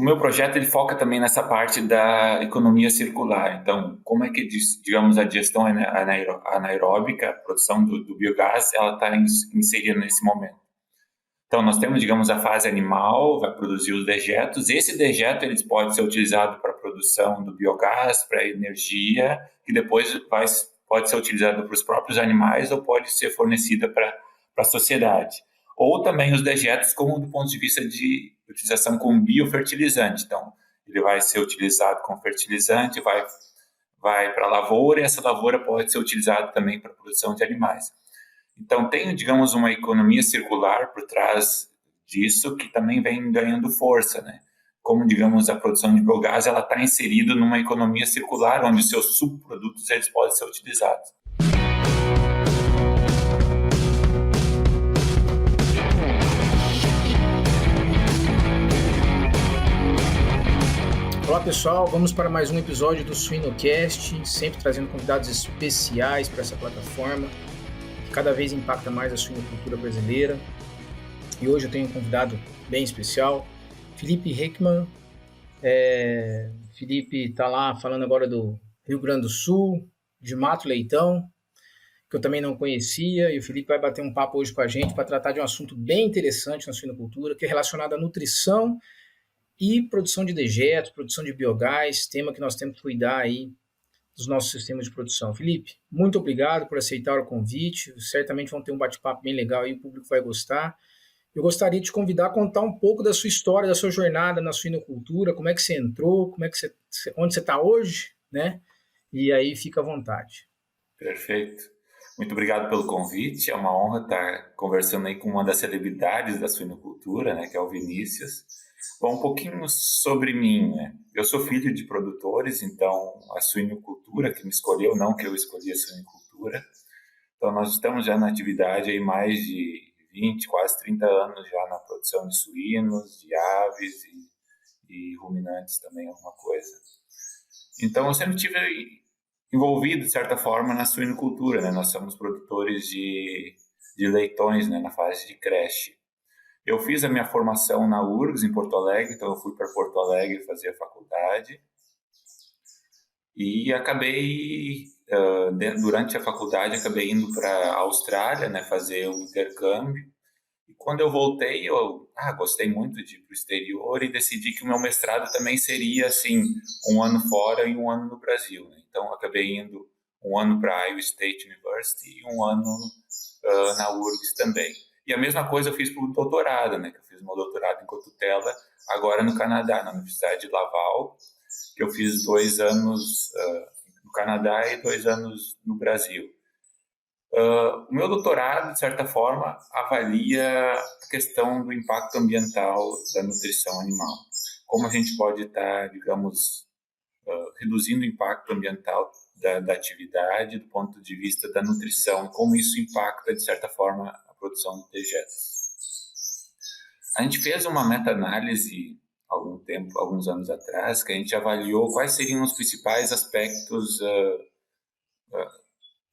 O meu projeto ele foca também nessa parte da economia circular. Então, como é que, digamos, a digestão anaeróbica, a produção do biogás, ela está inserida nesse momento. Então, nós temos, digamos, a fase animal, vai produzir os dejetos. Esse dejeto ele pode ser utilizado para a produção do biogás, para energia, que depois pode ser utilizado para os próprios animais ou pode ser fornecida para a sociedade. Ou também os dejetos como do ponto de vista de utilização como biofertilizante. Então, ele vai ser utilizado como fertilizante, vai para a lavoura e essa lavoura pode ser utilizada também para a produção de animais. Então, tem, digamos, uma economia circular por trás disso que também vem ganhando força, né? Como, digamos, a produção de biogás, ela está inserida numa economia circular, onde os seus subprodutos eles podem ser utilizados. Olá pessoal, vamos para mais um episódio do Suinocast, sempre trazendo convidados especiais para essa plataforma, que cada vez impacta mais a suinocultura brasileira. E hoje eu tenho um convidado bem especial, Felipe Heckmann. Felipe está lá falando agora do Rio Grande do Sul, de Mato Leitão, que eu também não conhecia, e o Felipe vai bater um papo hoje com a gente para tratar de um assunto bem interessante na suinocultura, que é relacionado à nutrição e produção de dejetos, produção de biogás, tema que nós temos que cuidar aí dos nossos sistemas de produção. Felipe, muito obrigado por aceitar o convite, certamente vão ter um bate-papo bem legal aí, o público vai gostar. Eu gostaria de te convidar a contar um pouco da sua história, da sua jornada na suinocultura, como é que você entrou, onde você está hoje, né? E aí fica à vontade. Perfeito. Muito obrigado pelo convite, é uma honra estar conversando aí com uma das celebridades da suinocultura, né, que é o Vinícius. Bom, um pouquinho sobre mim, né? Eu sou filho de produtores, então a suinocultura que me escolheu, não que eu escolhi a suinocultura. Então nós estamos já na atividade aí mais de 20, quase 30 anos já na produção de suínos, de aves e ruminantes também, alguma coisa. Então eu sempre tive envolvido, de certa forma, na suinocultura, né? Nós somos produtores de leitões, né? Na fase de creche. Eu fiz a minha formação na URGS, em Porto Alegre, então eu fui para Porto Alegre fazer a faculdade e acabei, durante a faculdade, acabei indo para a Austrália, né, fazer um intercâmbio. E quando eu voltei, eu gostei muito de ir para o exterior e decidi que o meu mestrado também seria, assim, um ano fora e um ano no Brasil, né? Então, eu acabei indo um ano para a Iowa State University e um ano na URGS também. E a mesma coisa eu fiz para o doutorado, né? Que eu fiz meu doutorado em cotutela agora no Canadá, na Universidade de Laval, que eu fiz 2 anos no Canadá e 2 anos no Brasil. O meu doutorado, de certa forma, avalia a questão do impacto ambiental da nutrição animal. Como a gente pode estar, digamos, reduzindo o impacto ambiental da atividade do ponto de vista da nutrição, e como isso impacta, de certa forma, a produção de dejetos. A gente fez uma meta-análise alguns anos atrás, que a gente avaliou quais seriam os principais aspectos,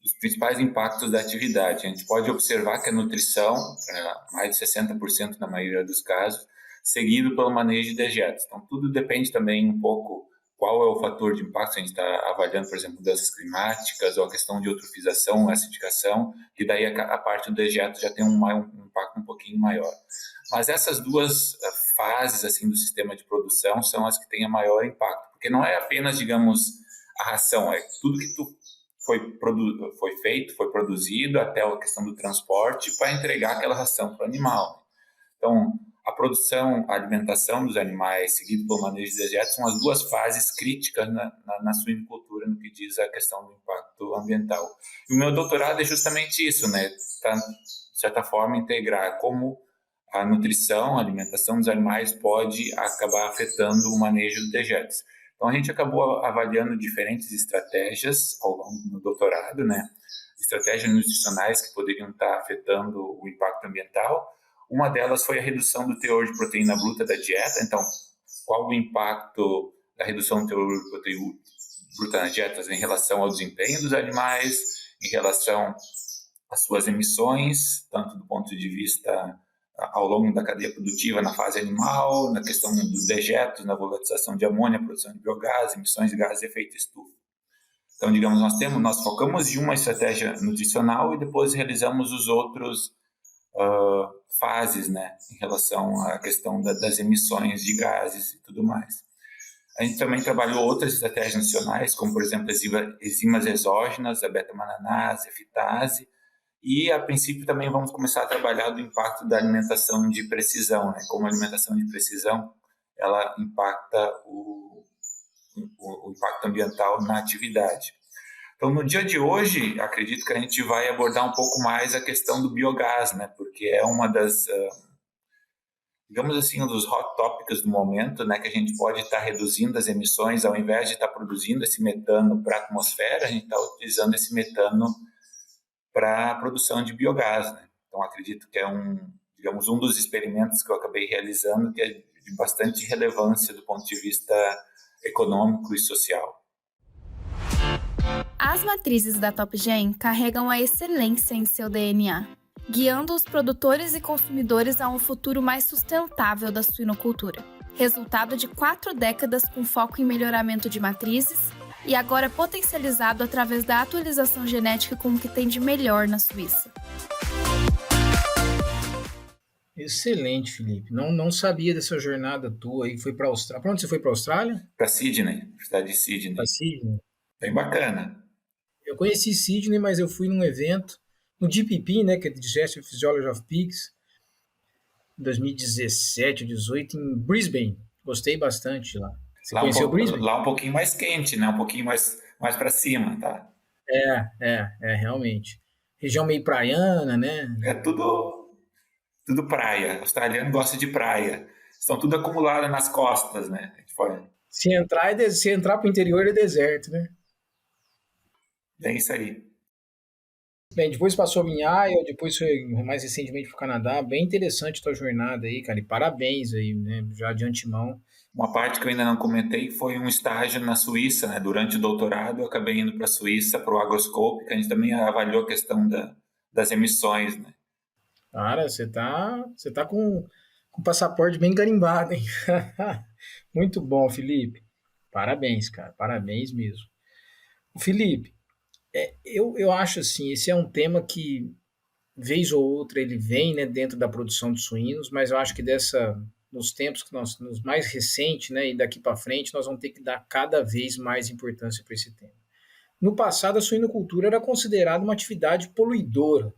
os principais impactos da atividade. A gente pode observar que a nutrição, mais de 60% na maioria dos casos, seguido pelo manejo de dejetos. Então, tudo depende também um pouco qual é o fator de impacto. A gente está avaliando, por exemplo, mudanças climáticas ou a questão de eutrofização, acidificação, que daí a parte do dejeto já tem um impacto um pouquinho maior. Mas essas duas fases assim do sistema de produção são as que têm a maior impacto, porque não é apenas, digamos, a ração, é tudo que foi feito, foi produzido, até a questão do transporte para entregar aquela ração para o animal. Então, a produção, a alimentação dos animais, seguido pelo manejo de dejetos, são as duas fases críticas na suinocultura no que diz a questão do impacto ambiental. E o meu doutorado é justamente isso, né? Para, de certa forma, integrar como a nutrição, a alimentação dos animais pode acabar afetando o manejo de dejetos. Então, a gente acabou avaliando diferentes estratégias ao longo do doutorado, né? Estratégias nutricionais que poderiam estar afetando o impacto ambiental. Uma delas foi a redução do teor de proteína bruta da dieta. Então, qual o impacto da redução do teor de proteína bruta nas dietas em relação ao desempenho dos animais, em relação às suas emissões, tanto do ponto de vista ao longo da cadeia produtiva na fase animal, na questão dos dejetos, na volatilização de amônia, produção de biogás, emissões de gases de efeito estufa. Então, digamos, nós focamos em uma estratégia nutricional e depois realizamos os outros fases, né, em relação à questão das emissões de gases e tudo mais. A gente também trabalhou outras estratégias nutricionais, como, por exemplo, enzimas exógenas, a beta-mananase, a fitase, e, a princípio, também vamos começar a trabalhar do impacto da alimentação de precisão, né, como a alimentação de precisão, ela impacta o impacto ambiental na atividade. Então, no dia de hoje, acredito que a gente vai abordar um pouco mais a questão do biogás, né? Porque é uma das, digamos assim, um dos hot topics do momento, né? Que a gente pode estar reduzindo as emissões, ao invés de estar produzindo esse metano para a atmosfera, a gente está utilizando esse metano para a produção de biogás, né? Então, acredito que é digamos, um dos experimentos que eu acabei realizando que é de bastante relevância do ponto de vista econômico e social. As matrizes da Top Gen carregam a excelência em seu DNA, guiando os produtores e consumidores a um futuro mais sustentável da suinocultura. Resultado de 4 décadas com foco em melhoramento de matrizes e agora potencializado através da atualização genética com o que tem de melhor na Suíça. Excelente, Felipe. Não sabia dessa jornada tua aí, foi para a Austrália. Para onde você foi, para a Austrália? Para Sydney, cidade de Sydney. Para Sydney. Bem bacana. Eu conheci Sydney, mas eu fui num evento no DPP, né, que é Digestive Physiology of Pigs, em 2017, 2018, em Brisbane. Gostei bastante de lá. Você conheceu Brisbane? Lá um pouquinho mais quente, né? Um pouquinho mais para cima, tá? Realmente. Região meio praiana, né? É tudo praia. O australiano gosta de praia. Estão tudo acumulado nas costas, né? Se entrar para o interior é deserto, né? É isso aí. Bem, depois passou em Iowa, depois foi mais recentemente para o Canadá. Bem interessante a tua jornada aí, cara. E parabéns aí, né? Já de antemão. Uma parte que eu ainda não comentei foi um estágio na Suíça, né? Durante o doutorado, eu acabei indo para a Suíça, para o Agroscope, que a gente também avaliou a questão das emissões, né? Cara, você tá com o passaporte bem carimbado, hein? Muito bom, Felipe. Parabéns, cara. Parabéns mesmo. Felipe, eu acho assim, esse é um tema que, vez ou outra, ele vem, né, dentro da produção de suínos, mas eu acho que nos tempos que nos mais recentes, né, e daqui para frente, nós vamos ter que dar cada vez mais importância para esse tema. No passado, a suinocultura era considerada uma atividade poluidora,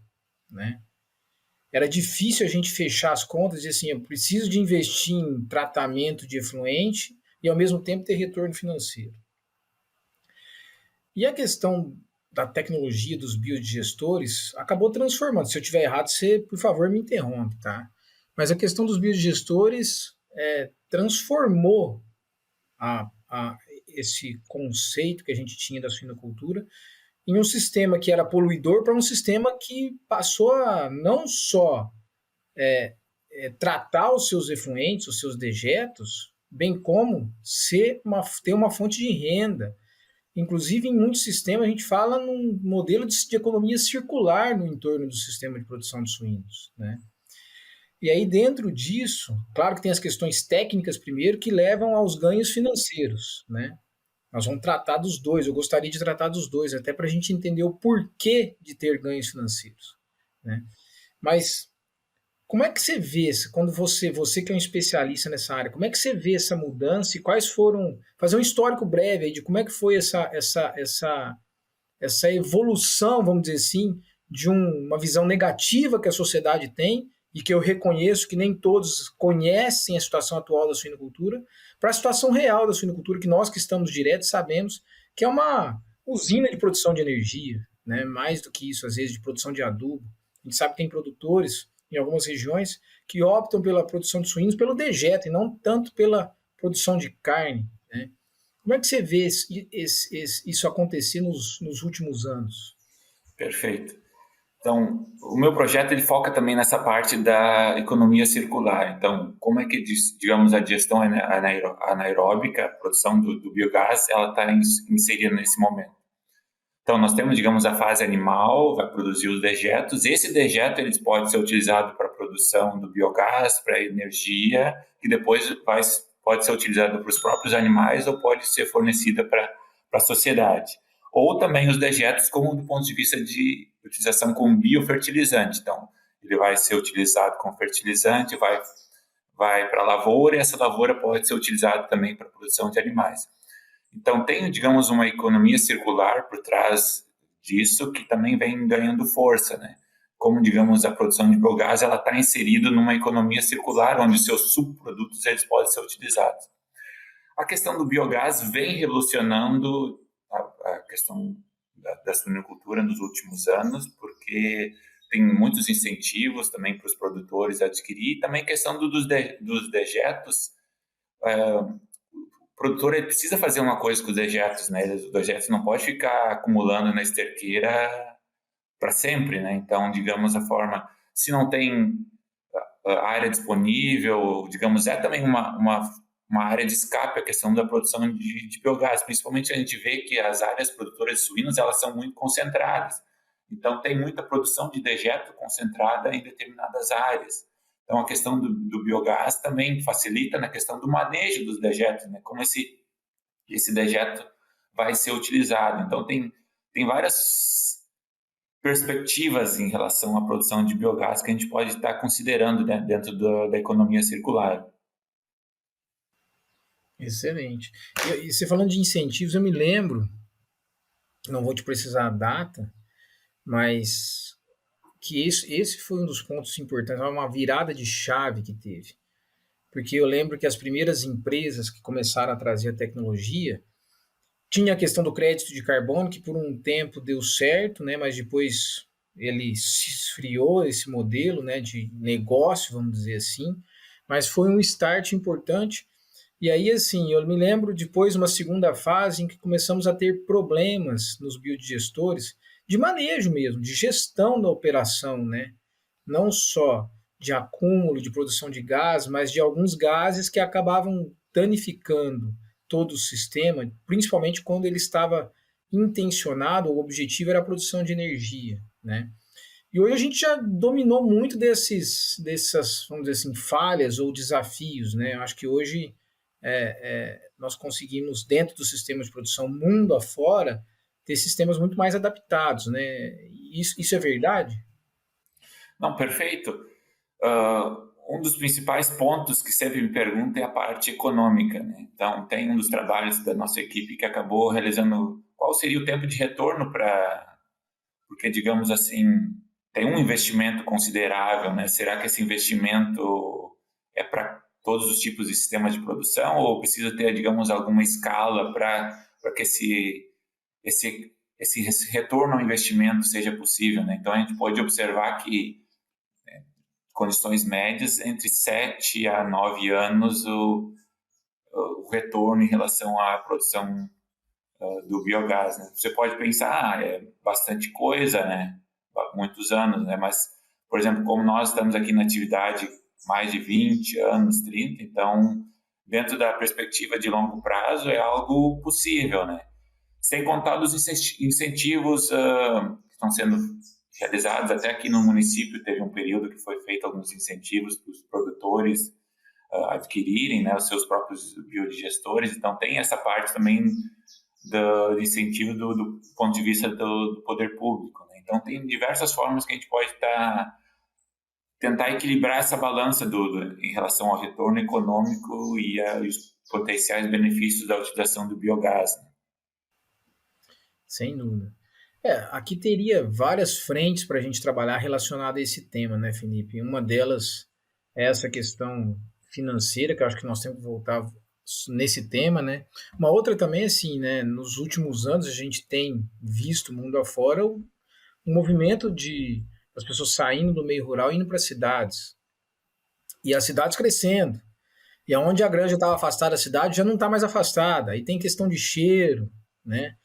né? Era difícil a gente fechar as contas e dizer assim, eu preciso de investir em tratamento de efluente e, ao mesmo tempo, ter retorno financeiro. E a questão da tecnologia dos biodigestores acabou transformando. Se eu estiver errado, você, por favor, me interrompe, tá? Mas a questão dos biodigestores transformou esse conceito que a gente tinha da suinocultura em um sistema que era poluidor para um sistema que passou a não só tratar os seus efluentes, os seus dejetos, bem como ter uma fonte de renda. Inclusive, em muitos sistemas, a gente fala num modelo de economia circular no entorno do sistema de produção de suínos, né? E aí, dentro disso, claro que tem as questões técnicas primeiro, que levam aos ganhos financeiros, né? Nós vamos tratar dos dois, eu gostaria de tratar dos dois, até para a gente entender o porquê de ter ganhos financeiros, né? Mas como é que você vê, quando você que é um especialista nessa área, como é que você vê essa mudança e quais foram, fazer um histórico breve aí de como é que foi essa evolução, vamos dizer assim, de uma visão negativa que a sociedade tem e que eu reconheço que nem todos conhecem a situação atual da suinocultura, para a situação real da suinocultura, que nós que estamos direto sabemos que é uma usina de produção de energia, né? Mais do que isso, às vezes, de produção de adubo. A gente sabe que tem produtores em algumas regiões que optam pela produção de suínos pelo dejeto e não tanto pela produção de carne, né? Como é que você vê isso acontecer nos últimos anos? Perfeito. Então, o meu projeto ele foca também nessa parte da economia circular. Então, como é que, digamos, a digestão anaeróbica, a produção do biogás, ela está inserida nesse momento? Então, nós temos, digamos, a fase animal, vai produzir os dejetos. Esse dejeto ele pode ser utilizado para a produção do biogás, para energia, que depois pode ser utilizado para os próprios animais ou pode ser fornecida para a sociedade. Ou também os dejetos, como do ponto de vista de utilização como biofertilizante. Então, ele vai ser utilizado como fertilizante, vai para a lavoura, e essa lavoura pode ser utilizada também para a produção de animais. Então, tem, digamos, uma economia circular por trás disso que também vem ganhando força, né? Como, digamos, a produção de biogás, ela está inserida numa economia circular, onde os seus subprodutos eles podem ser utilizados. A questão do biogás vem revolucionando a questão da suinocultura nos últimos anos, porque tem muitos incentivos também para os produtores adquirir, e também a questão dos dejetos. O produtor ele precisa fazer uma coisa com os dejetos, né? Os dejetos não pode ficar acumulando na esterqueira para sempre, né? Então, digamos, a forma, se não tem área disponível, digamos, é também uma área de escape a questão da produção de biogás. Principalmente a gente vê que as áreas produtoras de suínos, elas são muito concentradas. Então, tem muita produção de dejeto concentrada em determinadas áreas. Então, a questão do biogás também facilita na questão do manejo dos dejetos, né? Como esse dejeto vai ser utilizado. Então, tem várias perspectivas em relação à produção de biogás que a gente pode estar considerando, né, dentro da economia circular. Excelente. E você falando de incentivos, eu me lembro, não vou te precisar a data, mas que esse foi um dos pontos importantes, uma virada de chave que teve. Porque eu lembro que as primeiras empresas que começaram a trazer a tecnologia, tinha a questão do crédito de carbono, que por um tempo deu certo, né, mas depois ele se esfriou, esse modelo, né, de negócio, vamos dizer assim, mas foi um start importante. E aí, assim, eu me lembro depois uma segunda fase em que começamos a ter problemas nos biodigestores de manejo mesmo, de gestão da operação, né? Não só de acúmulo, de produção de gás, mas de alguns gases que acabavam danificando todo o sistema, principalmente quando ele estava intencionado, o objetivo era a produção de energia, né? E hoje a gente já dominou muito dessas, vamos dizer assim, falhas ou desafios, né? Eu acho que hoje nós conseguimos, dentro do sistema de produção mundo afora, ter sistemas muito mais adaptados, né? Isso é verdade? Não, perfeito. Um dos principais pontos que sempre me perguntam é a parte econômica, né? Então, tem um dos trabalhos da nossa equipe que acabou realizando qual seria o tempo de retorno porque, digamos assim, tem um investimento considerável, né? Será que esse investimento é para todos os tipos de sistemas de produção ou precisa ter, digamos, alguma escala para que esse retorno ao investimento seja possível, né? Então, a gente pode observar que condições médias, entre 7 a 9 anos, o retorno em relação à produção do biogás, né? Você pode pensar, é bastante coisa, né? Muitos anos, né? Mas, por exemplo, como nós estamos aqui na atividade mais de 20 anos, 30, então, dentro da perspectiva de longo prazo, é algo possível, né? Sem contar dos incentivos que estão sendo realizados. Até aqui no município teve um período que foi feito alguns incentivos para os produtores adquirirem, né, os seus próprios biodigestores. Então, tem essa parte também do incentivo do ponto de vista do poder público, né? Então, tem diversas formas que a gente pode tentar equilibrar essa balança em relação ao retorno econômico e os potenciais benefícios da utilização do biogás, né? Sem dúvida. Aqui teria várias frentes para a gente trabalhar relacionada a esse tema, né, Felipe? Uma delas é essa questão financeira, que eu acho que nós temos que voltar nesse tema, né? Uma outra também, assim, né? Nos últimos anos a gente tem visto mundo afora o movimento das pessoas saindo do meio rural e indo para as cidades. E as cidades crescendo. E aonde a granja estava afastada da cidade já não está mais afastada. Aí tem questão de cheiro, né?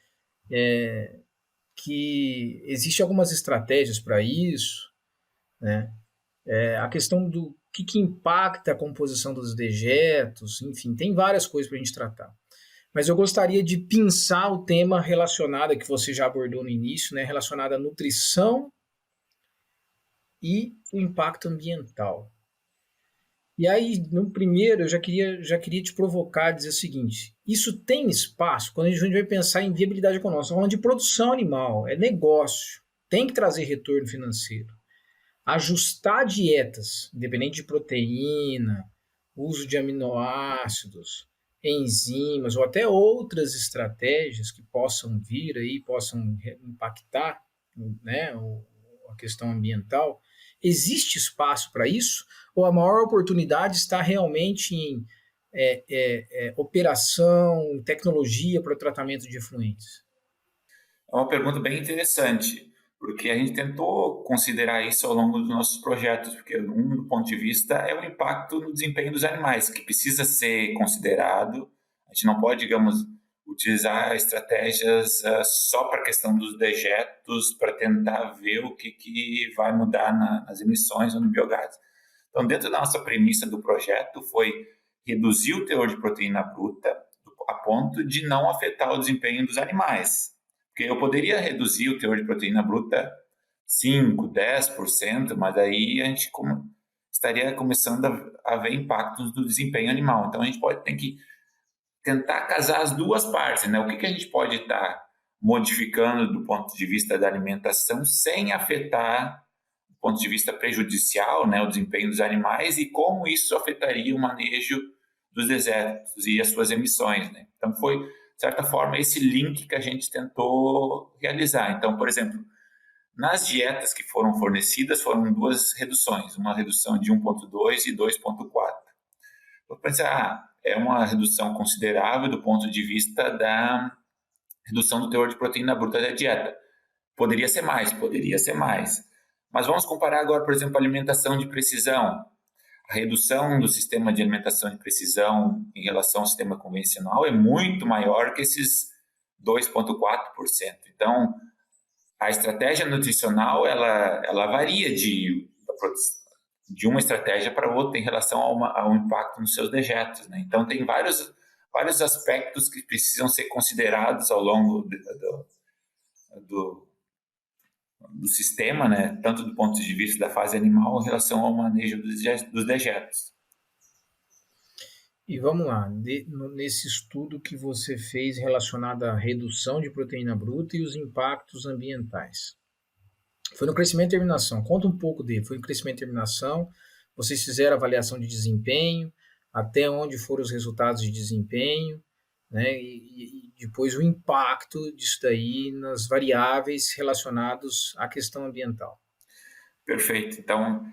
Que existe algumas estratégias para isso, né? A questão do que impacta a composição dos dejetos, enfim, tem várias coisas para a gente tratar. Mas eu gostaria de pensar o tema relacionado, que você já abordou no início, né, relacionado à nutrição e o impacto ambiental. E aí, no primeiro, eu já queria te provocar, dizer o seguinte: isso tem espaço, quando a gente vai pensar em viabilidade econômica, estamos falando de produção animal, é negócio, tem que trazer retorno financeiro. Ajustar dietas, independente de proteína, uso de aminoácidos, enzimas ou até outras estratégias que possam vir aí, possam impactar, né, a questão ambiental, existe espaço para isso? Ou a maior oportunidade está realmente em operação, tecnologia para o tratamento de efluentes? É uma pergunta bem interessante, porque a gente tentou considerar isso ao longo dos nossos projetos, porque do ponto de vista é o impacto no desempenho dos animais, que precisa ser considerado. A gente não pode, digamos, utilizar estratégias só para a questão dos dejetos, para tentar ver o que vai mudar nas emissões ou no biogás. Então, dentro da nossa premissa do projeto foi reduzir o teor de proteína bruta a ponto de não afetar o desempenho dos animais. Porque eu poderia reduzir o teor de proteína bruta 5, 10%, mas aí a gente estaria começando a ver impactos do desempenho animal. Então, a gente tem que tentar casar as duas partes, né? O que a gente pode estar modificando do ponto de vista da alimentação sem afetar, do ponto de vista prejudicial, né, o desempenho dos animais, e como isso afetaria o manejo dos desertos e as suas emissões, né? Então, foi, de certa forma, esse link que a gente tentou realizar. Então, por exemplo, nas dietas que foram fornecidas, foram duas reduções, uma redução de 1,2 e 2,4. Vou pensar, é uma redução considerável do ponto de vista da redução do teor de proteína bruta da dieta. Poderia ser mais, poderia ser mais. Mas vamos comparar agora, por exemplo, a alimentação de precisão. A redução do sistema de alimentação de precisão em relação ao sistema convencional é muito maior que esses 2,4%. Então, a estratégia nutricional, ela varia de uma estratégia para outra em relação ao impacto nos seus dejetos, né? Então, tem vários aspectos que precisam ser considerados ao longo do sistema, né? Tanto do ponto de vista da fase animal em relação ao manejo dos dejetos. E vamos lá, nesse estudo que você fez relacionado à redução de proteína bruta e os impactos ambientais. Foi no crescimento e terminação. Conta um pouco dele. Foi no crescimento e terminação. Vocês fizeram avaliação de desempenho, até onde foram os resultados de desempenho, né? E depois o impacto disso daí nas variáveis relacionadas à questão ambiental. Perfeito. Então,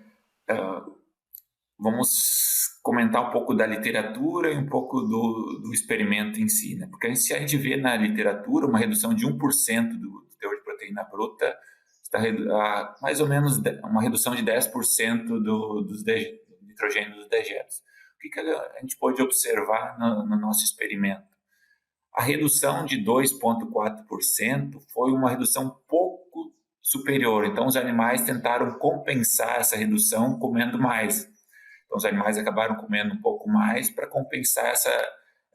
vamos comentar um pouco da literatura e um pouco do experimento em si, né? Porque se a gente vê na literatura uma redução de 1% do teor de proteína bruta, está mais ou menos uma redução de 10% do nitrogênio dos dejetos. O que a gente pode observar no nosso experimento? A redução de 2,4% foi uma redução pouco superior. Então, os animais tentaram compensar essa redução comendo mais. Então, os animais acabaram comendo um pouco mais para compensar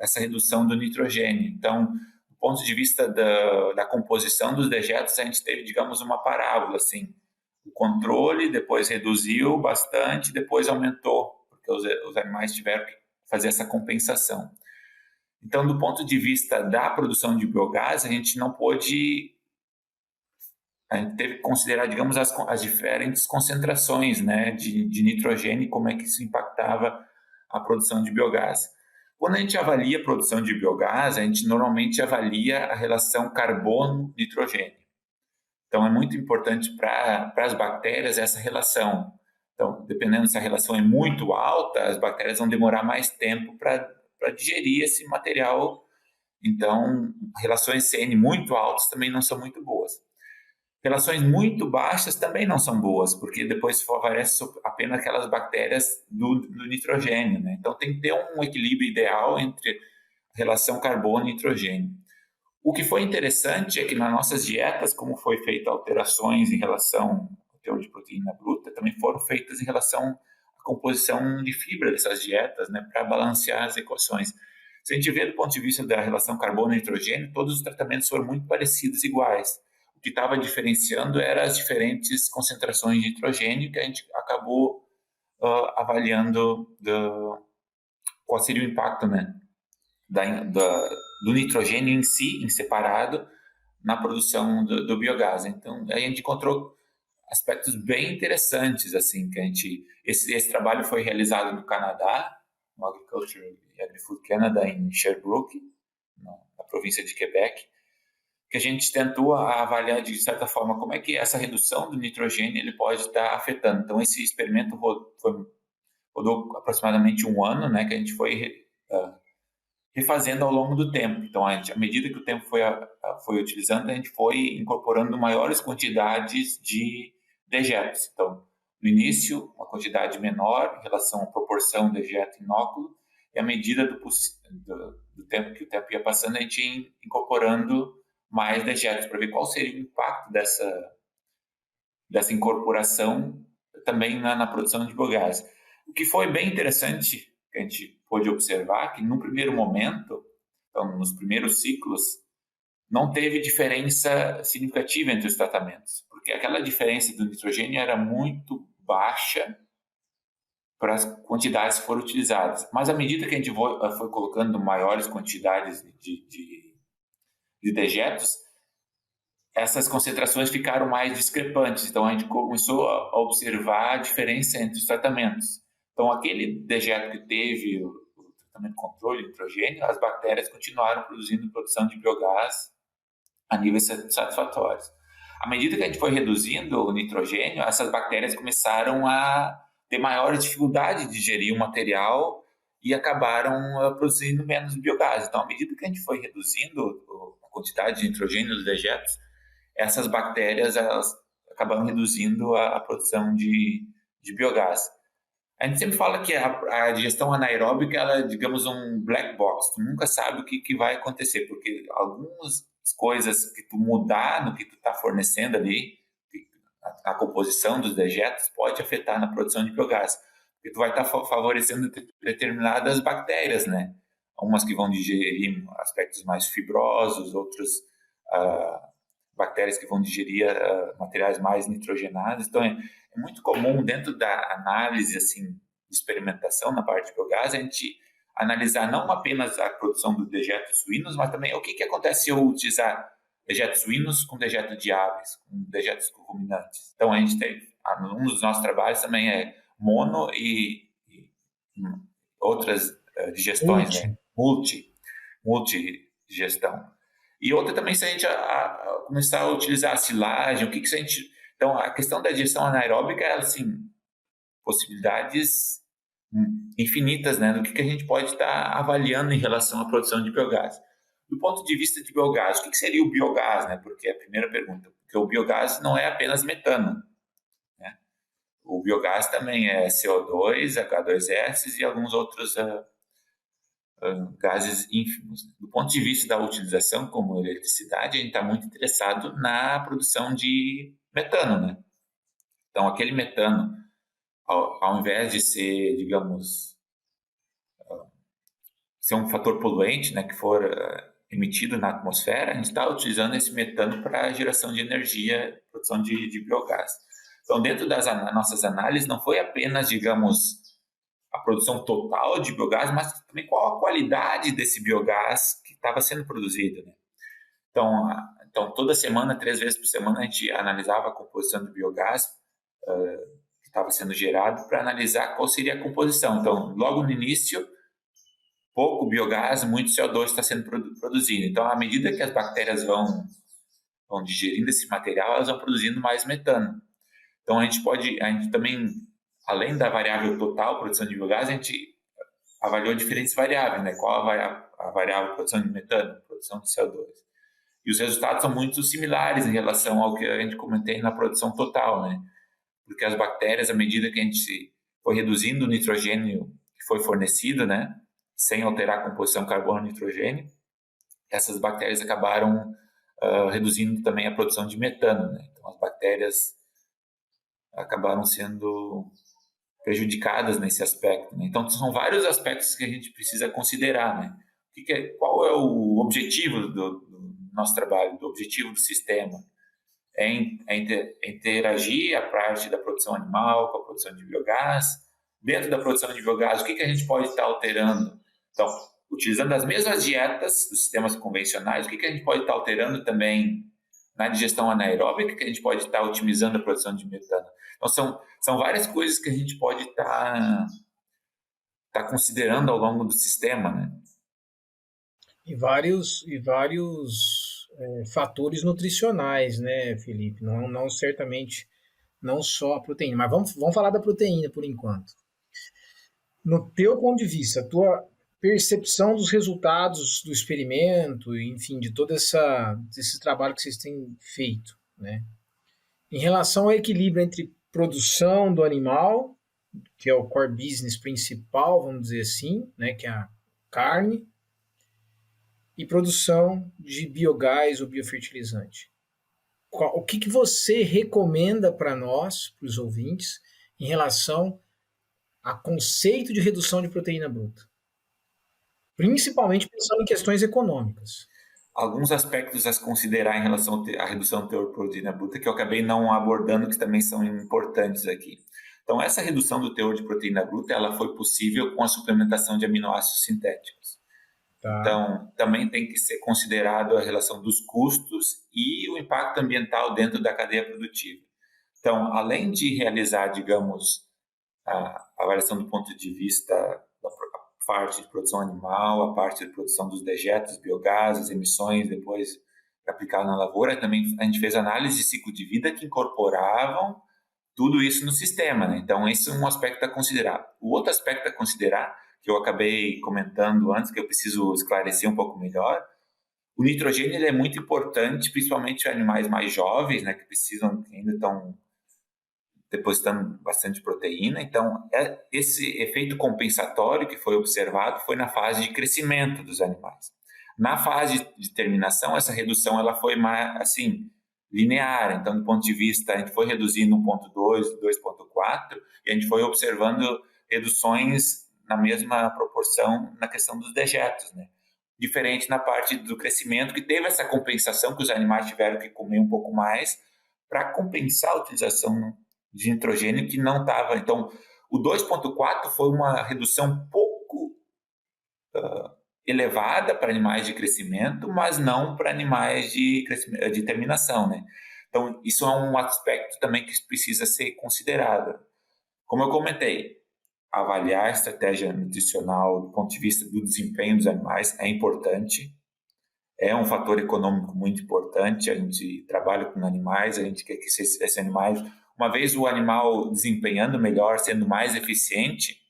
essa redução do nitrogênio. Então, do ponto de vista da composição dos dejetos, a gente teve, digamos, uma parábola, assim. O controle, depois reduziu bastante, depois aumentou, porque os animais tiveram que fazer essa compensação. Então, do ponto de vista da produção de biogás, a gente teve que considerar, digamos, as diferentes concentrações, né, de nitrogênio e como é que isso impactava a produção de biogás. Quando a gente avalia a produção de biogás, a gente normalmente avalia a relação carbono-nitrogênio. Então, é muito importante para as bactérias essa relação. Então, dependendo se a relação é muito alta, as bactérias vão demorar mais tempo para digerir esse material. Então, relações CN muito altas também não são muito boas. Relações muito baixas também não são boas, porque depois favorece apenas aquelas bactérias do nitrogênio, né? Então, tem que ter um equilíbrio ideal entre a relação carbono e nitrogênio. O que foi interessante é que nas nossas dietas, como foi feita alterações em relação ao teor de proteína bruta, também foram feitas em relação à composição de fibra dessas dietas, né, para balancear as equações. Se a gente vê do ponto de vista da relação carbono-nitrogênio, todos os tratamentos foram muito parecidos, iguais. O que estava diferenciando eram as diferentes concentrações de nitrogênio que a gente acabou avaliando qual seria o impacto, né, do nitrogênio em si, em separado, na produção do biogás. Então, a gente encontrou aspectos bem interessantes, assim, que esse trabalho foi realizado no Canadá, no Agriculture and Agri-Food Canada, em Sherbrooke, na província de Quebec, que a gente tentou avaliar, de certa forma, como é que essa redução do nitrogênio ele pode estar afetando. Então, esse experimento rodou aproximadamente um ano, né, que a gente foi refazendo ao longo do tempo. Então, à medida que o tempo foi utilizando, a gente foi incorporando maiores quantidades de dejetos. Então, no início, uma quantidade menor em relação à proporção dejeto-inóculo, e à medida do tempo que o tempo ia passando, a gente ia incorporando mais dejetos para ver qual seria o impacto dessa incorporação também na produção de biogás. O que foi bem interessante, que a gente pôde observar, que no primeiro momento, então, nos primeiros ciclos, não teve diferença significativa entre os tratamentos, porque aquela diferença do nitrogênio era muito baixa para as quantidades que foram utilizadas. Mas à medida que a gente foi colocando maiores quantidades de dejetos, essas concentrações ficaram mais discrepantes. Então, a gente começou a observar a diferença entre os tratamentos. Então, aquele dejeto que teve o tratamento de controle de nitrogênio, as bactérias continuaram produção de biogás a níveis satisfatórios. À medida que a gente foi reduzindo o nitrogênio, essas bactérias começaram a ter maior dificuldade de digerir o material e acabaram produzindo menos biogás. Então, à medida que a gente foi reduzindo a quantidade de nitrogênio dos dejetos, essas bactérias elas acabaram reduzindo a produção de biogás. A gente sempre fala que a digestão anaeróbica ela é, digamos, um black box. Tu nunca sabe o que vai acontecer, porque algumas coisas que tu mudar no que tu está fornecendo ali, a composição dos dejetos pode afetar na produção de biogás, porque tu vai estar favorecendo determinadas bactérias, né? Umas que vão digerir aspectos mais fibrosos, outras bactérias que vão digerir materiais mais nitrogenados. Então, é muito comum dentro da análise, assim, de experimentação na parte de biogás, a gente analisar não apenas a produção dos dejetos suínos, mas também o que acontece se eu utilizar dejetos suínos com dejeto de aves, com dejetos ruminantes. Então, a gente tem, um dos nossos trabalhos também é mono e outras digestões, né? Multi-digestão. E outra também, se a gente começar a utilizar a silagem, se a gente... Então, a questão da digestão anaeróbica é, assim, possibilidades infinitas, né, do que a gente pode estar avaliando em relação à produção de biogás. Do ponto de vista de biogás, o que seria o biogás, né? Porque é a primeira pergunta. Porque o biogás não é apenas metano, né? O biogás também é CO2, H2S e alguns outros gases ínfimos. Do ponto de vista da utilização como eletricidade, a gente está muito interessado na produção de metano, né? Então, aquele metano, ao invés de ser, digamos, ser um fator poluente, né, que for emitido na atmosfera, a gente está utilizando esse metano para a geração de energia, produção de biogás. Então, dentro das nossas análises, não foi apenas, digamos, a produção total de biogás, mas também qual a qualidade desse biogás que estava sendo produzido, né? Então, toda semana, 3 vezes por semana, a gente analisava a composição do biogás que estava sendo gerado para analisar qual seria a composição. Então, logo no início, pouco biogás, muito CO2 está sendo produzido. Então, à medida que as bactérias vão digerindo esse material, elas vão produzindo mais metano. Então, a gente também, além da variável total produção de biogás, a gente avaliou diferentes variáveis, né? Qual a variável produção de metano, produção de CO2. E os resultados são muito similares em relação ao que a gente comentei na produção total, né? Porque as bactérias, à medida que a gente foi reduzindo o nitrogênio que foi fornecido, né? Sem alterar a composição carbono-nitrogênio, essas bactérias acabaram reduzindo também a produção de metano, né? Então, as bactérias acabaram sendo prejudicadas nesse aspecto, né? Então, são vários aspectos que a gente precisa considerar, né? O Qual é o objetivo do nosso trabalho, do objetivo do sistema? Interagir a parte da produção animal com a produção de biogás. Dentro da produção de biogás, o que a gente pode estar alterando? Então, utilizando as mesmas dietas dos sistemas convencionais, o que a gente pode estar alterando também na digestão anaeróbica, que a gente pode estar otimizando a produção de metano. Então, são várias coisas que a gente pode estar considerando ao longo do sistema, né? E vários fatores nutricionais, né, Felipe? Não certamente, não só a proteína. Mas vamos falar da proteína por enquanto. No teu ponto de vista, a tua percepção dos resultados do experimento, enfim, de todo esse trabalho que vocês têm feito, né? Em relação ao equilíbrio entre produção do animal, que é o core business principal, vamos dizer assim, né, que é a carne, e produção de biogás ou biofertilizante. O que você recomenda para nós, para os ouvintes, em relação a conceito de redução de proteína bruta? Principalmente pensando em questões econômicas. Alguns aspectos a se considerar em relação à redução do teor de proteína bruta que eu acabei não abordando, que também são importantes aqui. Então, essa redução do teor de proteína bruta ela foi possível com a suplementação de aminoácidos sintéticos. Tá. Então, também tem que ser considerado a relação dos custos e o impacto ambiental dentro da cadeia produtiva. Então, além de realizar, digamos, a avaliação do ponto de vista da parte de produção animal, a parte de produção dos dejetos, biogás, emissões, depois aplicado na lavoura, também a gente fez análise de ciclo de vida que incorporavam tudo isso no sistema, né? Então, esse é um aspecto a considerar. O outro aspecto a considerar, que eu acabei comentando antes, que eu preciso esclarecer um pouco melhor, o nitrogênio ele é muito importante, principalmente para animais mais jovens, né, que ainda estão depositando bastante proteína. Então, esse efeito compensatório que foi observado foi na fase de crescimento dos animais. Na fase de terminação, essa redução ela foi mais, assim, linear. Então, do ponto de vista, a gente foi reduzindo 1.2, 2.4, e a gente foi observando reduções na mesma proporção na questão dos dejetos, né? Diferente na parte do crescimento, que teve essa compensação, que os animais tiveram que comer um pouco mais para compensar a utilização de nitrogênio que não estava. Então, o 2.4 foi uma redução um pouco elevada para animais de crescimento, mas não para animais de terminação, né? Então, isso é um aspecto também que precisa ser considerado. Como eu comentei, avaliar a estratégia nutricional do ponto de vista do desempenho dos animais é importante, é um fator econômico muito importante. A gente trabalha com animais, a gente quer que esses animais, uma vez o animal desempenhando melhor, sendo mais eficiente,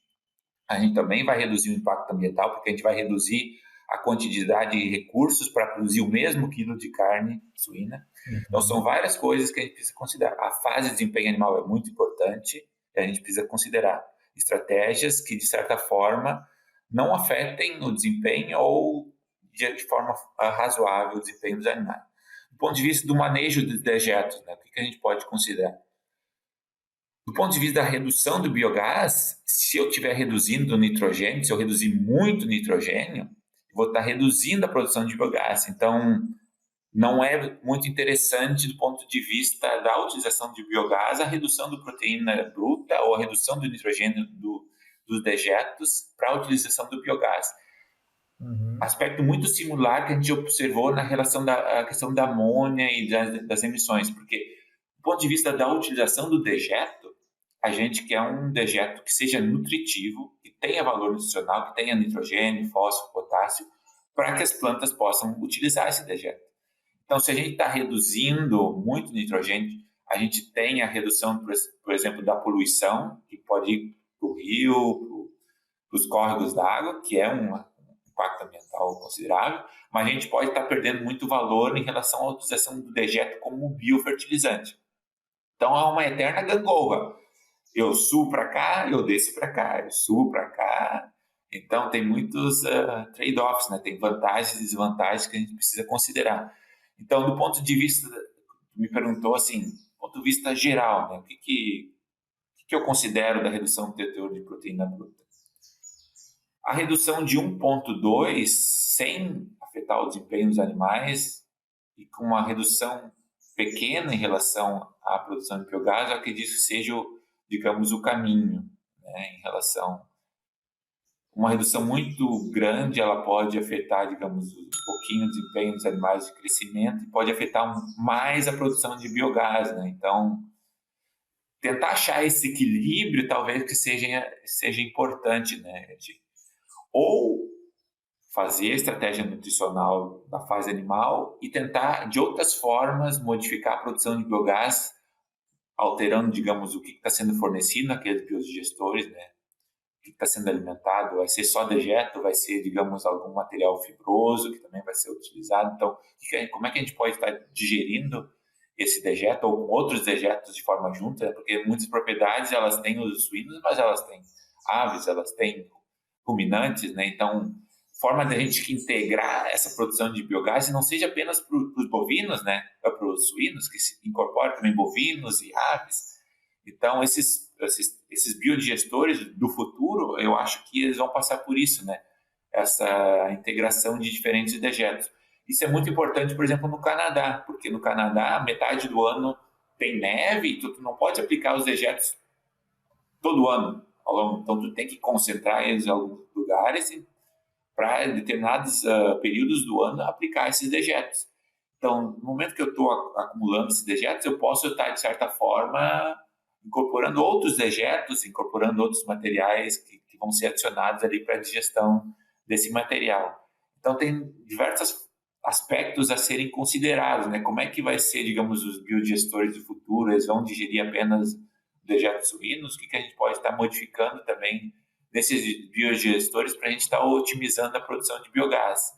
a gente também vai reduzir o impacto ambiental, porque a gente vai reduzir a quantidade de recursos para produzir o mesmo quilo de carne suína. Então, são várias coisas que a gente precisa considerar. A fase de desempenho animal é muito importante e a gente precisa considerar estratégias que, de certa forma, não afetem o desempenho ou, de forma razoável, o desempenho dos animais. Do ponto de vista do manejo dos dejetos, né, o que a gente pode considerar? Do ponto de vista da redução do biogás, se eu estiver reduzindo o nitrogênio, se eu reduzir muito o nitrogênio, eu vou estar reduzindo a produção de biogás. Então, não é muito interessante do ponto de vista da utilização de biogás a redução da proteína bruta ou a redução do nitrogênio dos dejetos para a utilização do biogás. Aspecto muito similar que a gente observou na relação da questão da amônia e das emissões, porque do ponto de vista da utilização do dejeto, a gente quer um dejeto que seja nutritivo, que tenha valor nutricional, que tenha nitrogênio, fósforo, potássio, para que as plantas possam utilizar esse dejeto. Então, se a gente está reduzindo muito nitrogênio, a gente tem a redução, por exemplo, da poluição, que pode ir para o rio, para os córregos d'água, que é um impacto ambiental considerável, mas a gente pode estar perdendo muito valor em relação à utilização do dejeto como biofertilizante. Então, é uma eterna gangorra. Eu subo para cá, eu desço para cá, eu subo para cá. Então, tem muitos trade-offs, né? Tem vantagens e desvantagens que a gente precisa considerar. Então, do ponto de vista, me perguntou assim, do ponto de vista geral, né? O que eu considero da redução do teor de proteína bruta? a redução de 1,2 sem afetar o desempenho dos animais e com uma redução pequena em relação à produção de biogás, eu acredito que seja, digamos, o caminho, né, em relação. Uma redução muito grande, ela pode afetar, digamos, um pouquinho o desempenho dos animais de crescimento e pode afetar mais a produção de biogás, né? Então, tentar achar esse equilíbrio talvez que seja importante, né? Ou fazer a estratégia nutricional da fase animal e tentar, de outras formas, modificar a produção de biogás, alterando, digamos, o que está sendo fornecido naqueles biodigestores, né? O que está sendo alimentado, vai ser só dejeto, vai ser, digamos, algum material fibroso que também vai ser utilizado. Então, como é que a gente pode estar digerindo esse dejeto ou com outros dejetos de forma junta? Né? Porque muitas propriedades, elas têm os suínos, mas elas têm aves, elas têm ruminantes, né? Então, forma da gente integrar essa produção de biogás e não seja apenas para os bovinos, né? Para os suínos, que se incorporam também bovinos e aves. Então, esses biodigestores do futuro, eu acho que eles vão passar por isso, né? Essa integração de diferentes dejetos. Isso é muito importante, por exemplo, no Canadá, porque no Canadá, metade do ano tem neve e tu não pode aplicar os dejetos todo ano. Então, tu tem que concentrar eles em alguns lugares para determinados períodos do ano aplicar esses dejetos. Então, no momento que eu estou acumulando esses dejetos, eu posso estar, de certa forma, incorporando outros dejetos, incorporando outros materiais que vão ser adicionados ali para a digestão desse material. Então, tem diversos aspectos a serem considerados, né? Como é que vai ser, digamos, os biodigestores do futuro? Eles vão digerir apenas dejetos suínos? O que a gente pode estar modificando também nesses biodigestores para a gente estar otimizando a produção de biogás?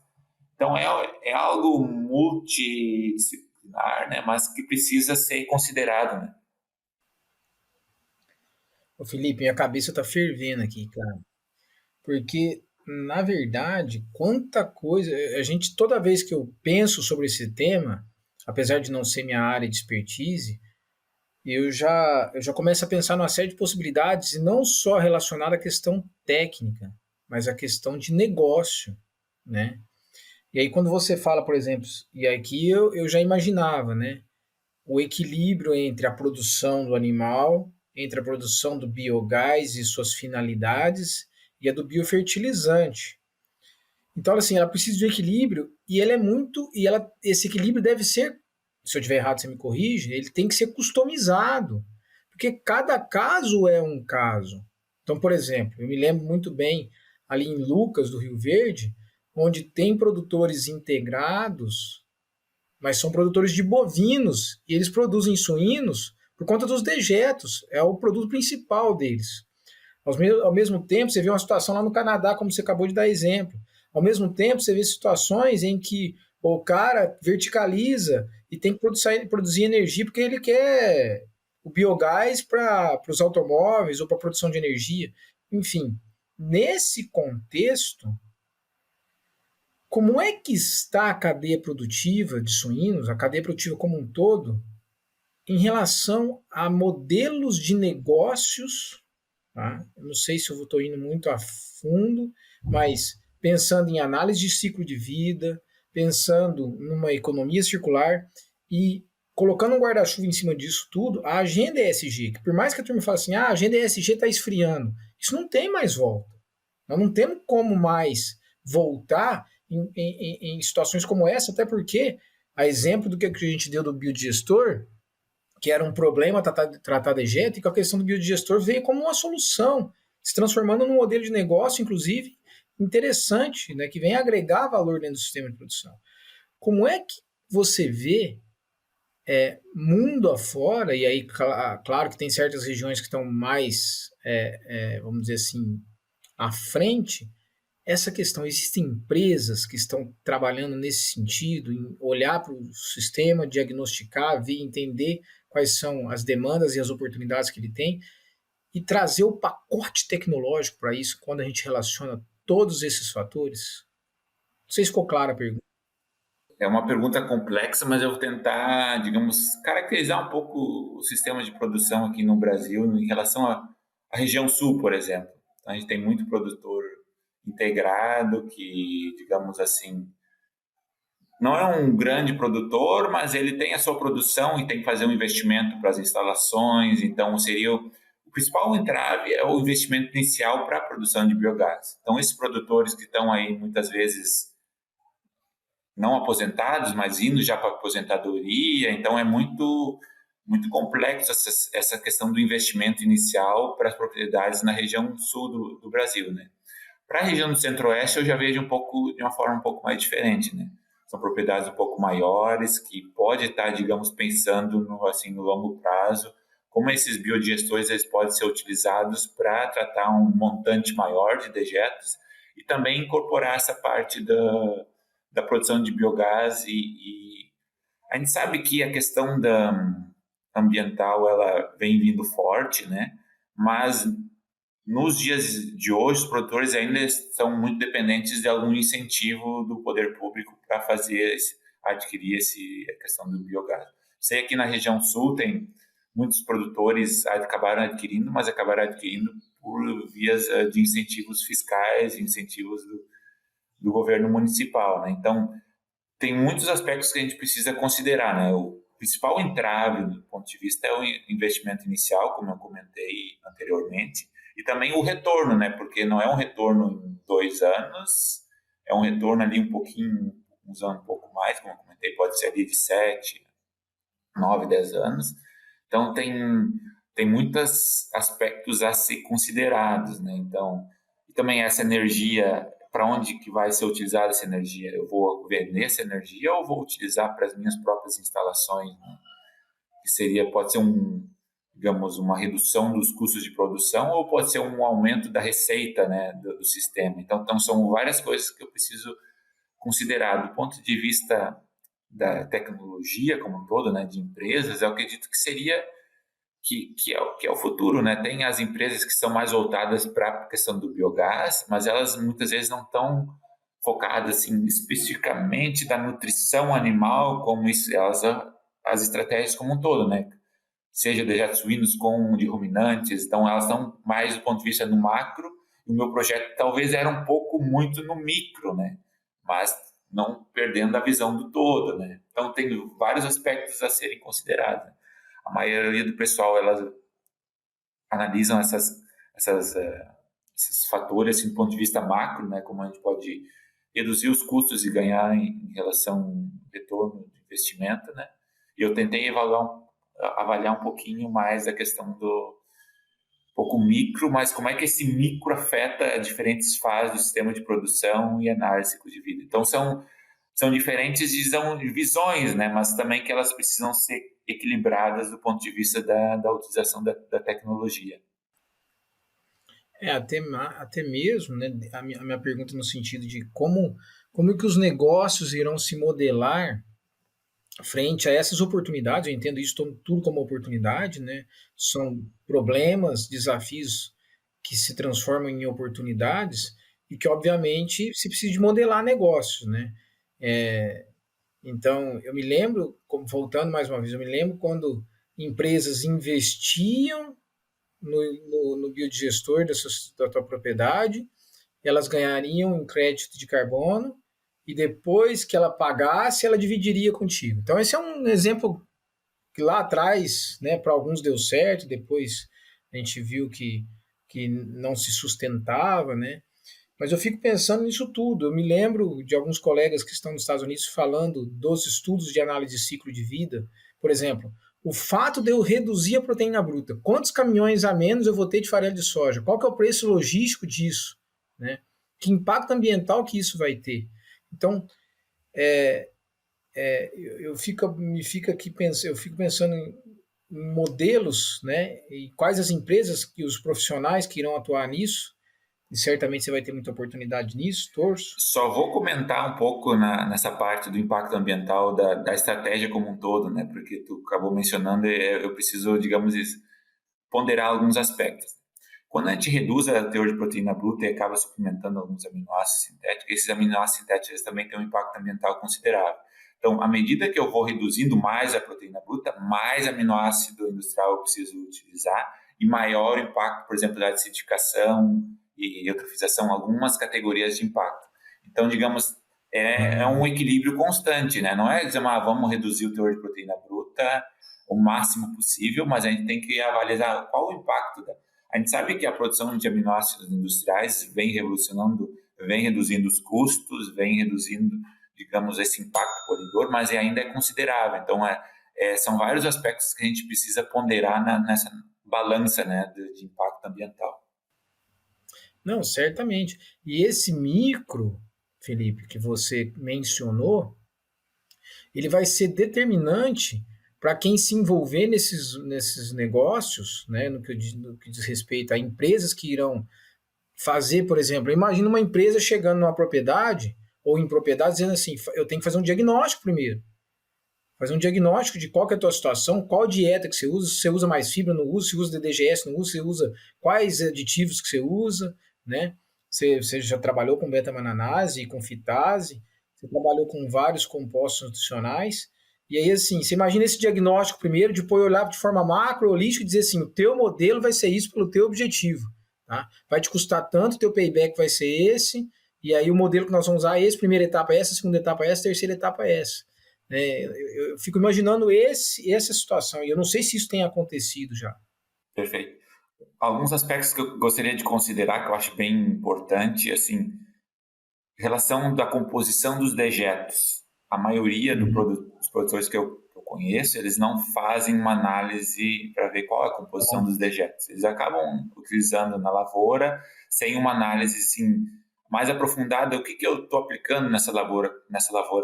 Então, é algo multidisciplinar, né? Mas que precisa ser considerado, né? Ô Felipe, minha cabeça tá fervendo aqui, cara. Porque, na verdade, quanta coisa. A gente, toda vez que eu penso sobre esse tema, apesar de não ser minha área de expertise, eu já começo a pensar numa série de possibilidades, e não só relacionada à questão técnica, mas à questão de negócio, né? E aí, quando você fala, por exemplo, e aqui eu já imaginava, né? O equilíbrio entre a produção do animal, entre a produção do biogás e suas finalidades, e a do biofertilizante. Então, assim, ela precisa de um equilíbrio e ela é muito. Esse equilíbrio deve ser, se eu estiver errado, você me corrige, ele tem que ser customizado. Porque cada caso é um caso. Então, por exemplo, eu me lembro muito bem ali em Lucas, do Rio Verde, onde tem produtores integrados, mas são produtores de bovinos e eles produzem suínos por conta dos dejetos, é o produto principal deles. Ao mesmo tempo, você vê uma situação lá no Canadá, como você acabou de dar exemplo. Ao mesmo tempo, você vê situações em que o cara verticaliza e tem que produzir energia porque ele quer o biogás para os automóveis ou para a produção de energia. Enfim, nesse contexto, como é que está a cadeia produtiva de suínos, a cadeia produtiva como um todo, em relação a modelos de negócios? Tá? Eu não sei se eu estou indo muito a fundo, mas pensando em análise de ciclo de vida, pensando numa economia circular e colocando um guarda-chuva em cima disso tudo, a agenda ESG, que por mais que a turma fale assim, a agenda ESG está esfriando, isso não tem mais volta. Nós não temos como mais voltar em situações como essa, até porque, a exemplo do que a gente deu do biodigestor, que era um problema tratar dejeto, e que a questão do biodigestor veio como uma solução, se transformando num modelo de negócio, inclusive, interessante, né, que vem agregar valor dentro do sistema de produção. Como é que você vê mundo afora, e aí, claro que tem certas regiões que estão mais, vamos dizer assim, à frente, essa questão, existem empresas que estão trabalhando nesse sentido, em olhar para o sistema, diagnosticar, ver, entender quais são as demandas e as oportunidades que ele tem e trazer o pacote tecnológico para isso quando a gente relaciona todos esses fatores? Não sei se ficou clara a pergunta. É uma pergunta complexa, mas eu vou tentar, digamos, caracterizar um pouco o sistema de produção aqui no Brasil em relação à região sul, por exemplo. A gente tem muito produtor integrado, que, digamos assim, não é um grande produtor, mas ele tem a sua produção e tem que fazer um investimento para as instalações, então seria o principal entrave é o investimento inicial para a produção de biogás. Então, esses produtores que estão aí muitas vezes não aposentados, mas indo já para a aposentadoria, então é muito complexo essa questão do investimento inicial para as propriedades na região sul do Brasil, né? Para a região do Centro-Oeste eu já vejo de uma forma um pouco mais diferente, né? São propriedades um pouco maiores que pode estar, digamos, pensando no longo prazo, como esses biodigestores eles podem ser utilizados para tratar um montante maior de dejetos e também incorporar essa parte da produção de biogás e a gente sabe que a questão ambiental ela vem vindo forte, né? Mas nos dias de hoje, os produtores ainda estão muito dependentes de algum incentivo do poder público para adquirir a questão do biogás. Sei que aqui na região sul tem muitos produtores acabaram adquirindo, mas acabaram adquirindo por vias de incentivos fiscais, incentivos do governo municipal, né? Então, tem muitos aspectos que a gente precisa considerar, né? O principal entrave do ponto de vista é o investimento inicial, como eu comentei anteriormente, e também o retorno, né? Porque não é um retorno em 2 anos, é um retorno ali uns anos um pouco mais, como eu comentei, pode ser ali de 7, 9, 10 anos. Então, tem muitos aspectos a ser considerados, né? Então, e também essa energia, para onde que vai ser utilizada essa energia? Eu vou vender essa energia ou vou utilizar para as minhas próprias instalações, né? Que pode ser digamos, uma redução dos custos de produção ou pode ser um aumento da receita, né, do sistema. Então, são várias coisas que eu preciso considerar. Do ponto de vista da tecnologia como um todo, né, de empresas, eu acredito que seria que é o futuro, né? Tem as empresas que são mais voltadas para a questão do biogás, mas elas muitas vezes não estão focadas assim, especificamente da nutrição animal, como isso, as estratégias como um todo, né? Seja dejetos suínos com de ruminantes, então elas estão mais do ponto de vista no macro, e o meu projeto talvez era um pouco muito no micro, né? Mas não perdendo a visão do todo, né? Então tem vários aspectos a serem considerados. A maioria do pessoal, elas analisam esses fatores assim, do ponto de vista macro, né, como a gente pode reduzir os custos e ganhar em relação ao retorno de investimento, né? E eu tentei avaliar um pouquinho mais a questão um pouco micro, mas como é que esse micro afeta diferentes fases do sistema de produção e análise de ciclo de vida. Então, são diferentes visões, né? Mas também que elas precisam ser equilibradas do ponto de vista da utilização da tecnologia. Até mesmo, né, a minha pergunta no sentido de como que os negócios irão se modelar frente a essas oportunidades. Eu entendo isso tudo como oportunidade, né? São problemas, desafios que se transformam em oportunidades e que, obviamente, se precisa de modelar negócios, né? Então, eu me lembro, voltando mais uma vez, eu me lembro quando empresas investiam no biodigestor da tua propriedade, elas ganhariam um crédito de carbono e depois que ela pagasse, ela dividiria contigo. Então, esse é um exemplo que lá atrás, né, para alguns deu certo, depois a gente viu que não se sustentava, né? Mas eu fico pensando nisso tudo. Eu me lembro de alguns colegas que estão nos Estados Unidos falando dos estudos de análise de ciclo de vida. Por exemplo, o fato de eu reduzir a proteína bruta. Quantos caminhões a menos eu vou ter de farelo de soja? Qual que é o preço logístico disso? Né? Que impacto ambiental que isso vai ter? Então, eu fico pensando em modelos, né? E quais as empresas e os profissionais que irão atuar nisso. E certamente você vai ter muita oportunidade nisso, torço. Só vou comentar um pouco nessa parte do impacto ambiental da estratégia como um todo, né? Porque tu acabou mencionando, eu preciso, digamos, ponderar alguns aspectos. Quando a gente reduz a teor de proteína bruta e acaba suplementando alguns aminoácidos sintéticos, esses aminoácidos sintéticos também têm um impacto ambiental considerável. Então, à medida que eu vou reduzindo mais a proteína bruta, mais aminoácido industrial eu preciso utilizar e maior o impacto, por exemplo, da acidificação e eutrofização, algumas categorias de impacto. Então, digamos, é um equilíbrio constante, né? Não é dizer, vamos reduzir o teor de proteína bruta o máximo possível, mas a gente tem que avaliar qual o impacto. A gente sabe que a produção de aminoácidos industriais vem revolucionando, vem reduzindo os custos, vem reduzindo, digamos, esse impacto poluidor, mas ainda é considerável. Então, são vários aspectos que a gente precisa ponderar nessa balança, né, de impacto ambiental. Não, certamente. E esse micro, Felipe, que você mencionou, ele vai ser determinante para quem se envolver nesses negócios, né, no que diz respeito a empresas que irão fazer, por exemplo, imagina uma empresa chegando numa propriedade ou em propriedade dizendo assim, eu tenho que fazer um diagnóstico primeiro. Fazer um diagnóstico de qual que é a tua situação, qual dieta que você usa mais fibra, não usa, se usa DDGS, não usa, você usa quais aditivos que você usa, né? Você já trabalhou com beta-mananase e com fitase, você trabalhou com vários compostos nutricionais, e aí assim, você imagina esse diagnóstico primeiro, depois olhar de forma macro, holística e dizer assim, o teu modelo vai ser isso pelo teu objetivo, tá? Vai te custar tanto, o teu payback vai ser esse, e aí o modelo que nós vamos usar é esse, primeira etapa é essa, segunda etapa é essa, terceira etapa é essa. Eu fico imaginando essa situação, e eu não sei se isso tem acontecido já. Perfeito. Alguns aspectos que eu gostaria de considerar, que eu acho bem importante, assim, relação da composição dos dejetos. A maioria dos produtores que eu conheço, eles não fazem uma análise para ver qual é a composição dos dejetos. Eles acabam utilizando na lavoura, sem uma análise, assim, mais aprofundada, o que eu estou aplicando nessa lavoura,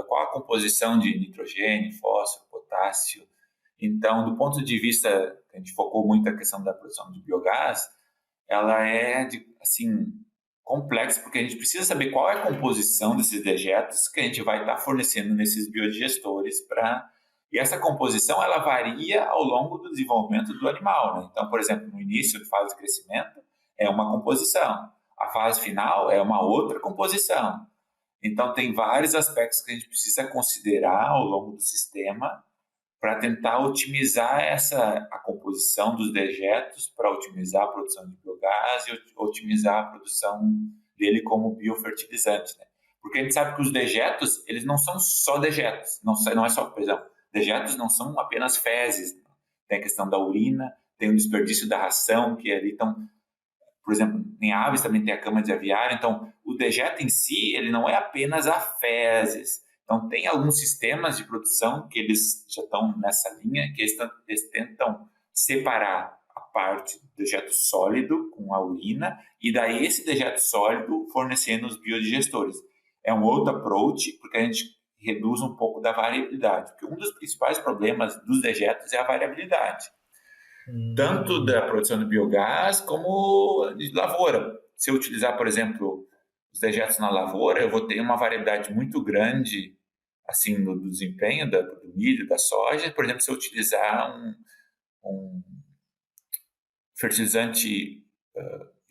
qual a composição de nitrogênio, fósforo, potássio. Então, do ponto de vista, a gente focou muito a questão da produção de biogás, ela é, assim, complexa, porque a gente precisa saber qual é a composição desses dejetos que a gente vai estar fornecendo nesses biodigestores E essa composição, ela varia ao longo do desenvolvimento do animal, né? Então, por exemplo, no início da fase de crescimento, é uma composição. A fase final é uma outra composição. Então, tem vários aspectos que a gente precisa considerar ao longo do sistema para tentar otimizar a composição dos dejetos, para otimizar a produção de biogás e otimizar a produção dele como biofertilizante, né? Porque a gente sabe que os dejetos, eles não são só dejetos, não é só, por exemplo, dejetos não são apenas fezes, tem a questão da urina, tem o desperdício da ração, que ali estão... Por exemplo, em aves também tem a cama de aviário. Então, o dejeto em si, ele não é apenas a fezes. Então, tem alguns sistemas de produção que eles já estão nessa linha, que eles tentam separar a parte do dejeto sólido com a urina e daí esse dejeto sólido fornecendo os biodigestores. É um outro approach, porque a gente reduz um pouco da variabilidade. Porque um dos principais problemas dos dejetos é a variabilidade. Tanto da produção de biogás como de lavoura. Se eu utilizar, por exemplo, os dejetos na lavoura, eu vou ter uma variabilidade muito grande assim, do desempenho do milho, da soja. Por exemplo, se eu utilizar um fertilizante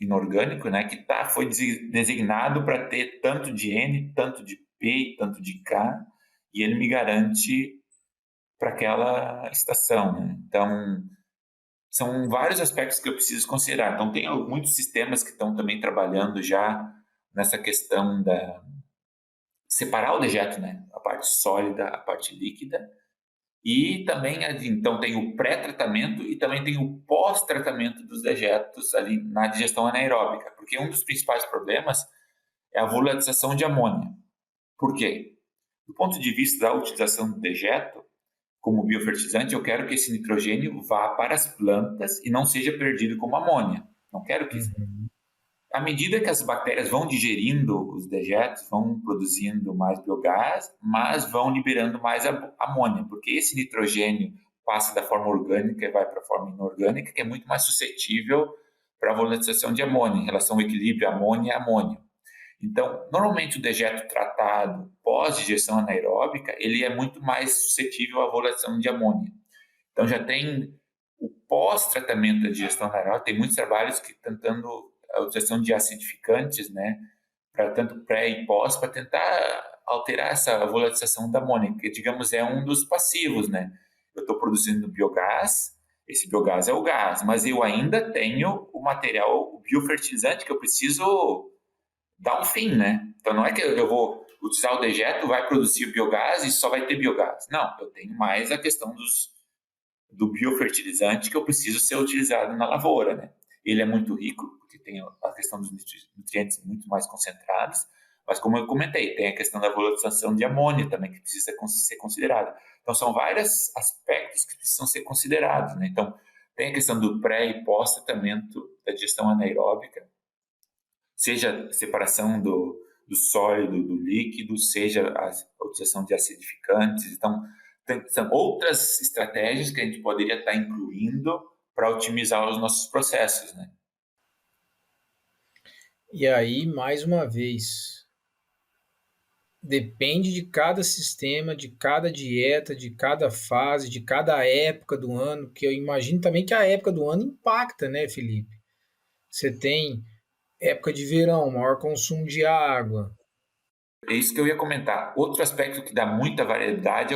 inorgânico, né, que foi designado para ter tanto de N, tanto de P, tanto de K, e ele me garante para aquela estação, né? Então, são vários aspectos que eu preciso considerar. Então, tem muitos sistemas que estão também trabalhando já nessa questão da separar o dejeto, né? A parte sólida, a parte líquida. E também, então, tem o pré-tratamento e também tem o pós-tratamento dos dejetos ali na digestão anaeróbica. Porque um dos principais problemas é a volatilização de amônia. Por quê? Do ponto de vista da utilização do dejeto, como biofertilizante, eu quero que esse nitrogênio vá para as plantas e não seja perdido como amônia. Não quero que... À medida que as bactérias vão digerindo os dejetos, vão produzindo mais biogás, mas vão liberando mais amônia, porque esse nitrogênio passa da forma orgânica e vai para a forma inorgânica, que é muito mais suscetível para a volatilização de amônia, em relação ao equilíbrio amônia-amônio. Então, normalmente o dejeto tratado pós-digestão anaeróbica, ele é muito mais suscetível à volatilização de amônia. Então, já tem o pós-tratamento da digestão anaeróbica, tem muitos trabalhos que tentando a utilização de acidificantes, né, para tanto pré e pós, para tentar alterar essa volatilização da amônia, que, digamos, é um dos passivos, né? Eu estou produzindo biogás esse biogás é o gás, mas eu ainda tenho o material, o biofertilizante que eu preciso dar um fim, né? Então não é que eu vou utilizar o dejeto, vai produzir biogás e só vai ter biogás. Não, eu tenho mais a questão do biofertilizante que eu preciso ser utilizado na lavoura, né? Ele é muito rico, porque tem a questão dos nutrientes muito mais concentrados, mas como eu comentei, tem a questão da valorização de amônia também, que precisa ser considerada. Então, são vários aspectos que precisam ser considerados, né? Então, tem a questão do pré- e pós-tratamento da digestão anaeróbica, seja a separação do sólido do líquido, seja a utilização de acidificantes. Então, são outras estratégias que a gente poderia estar incluindo para otimizar os nossos processos, né? E aí, mais uma vez, depende de cada sistema, de cada dieta, de cada fase, de cada época do ano, que eu imagino também que a época do ano impacta, né, Felipe? Você tem época de verão, maior consumo de água. É isso que eu ia comentar. Outro aspecto que dá muita variedade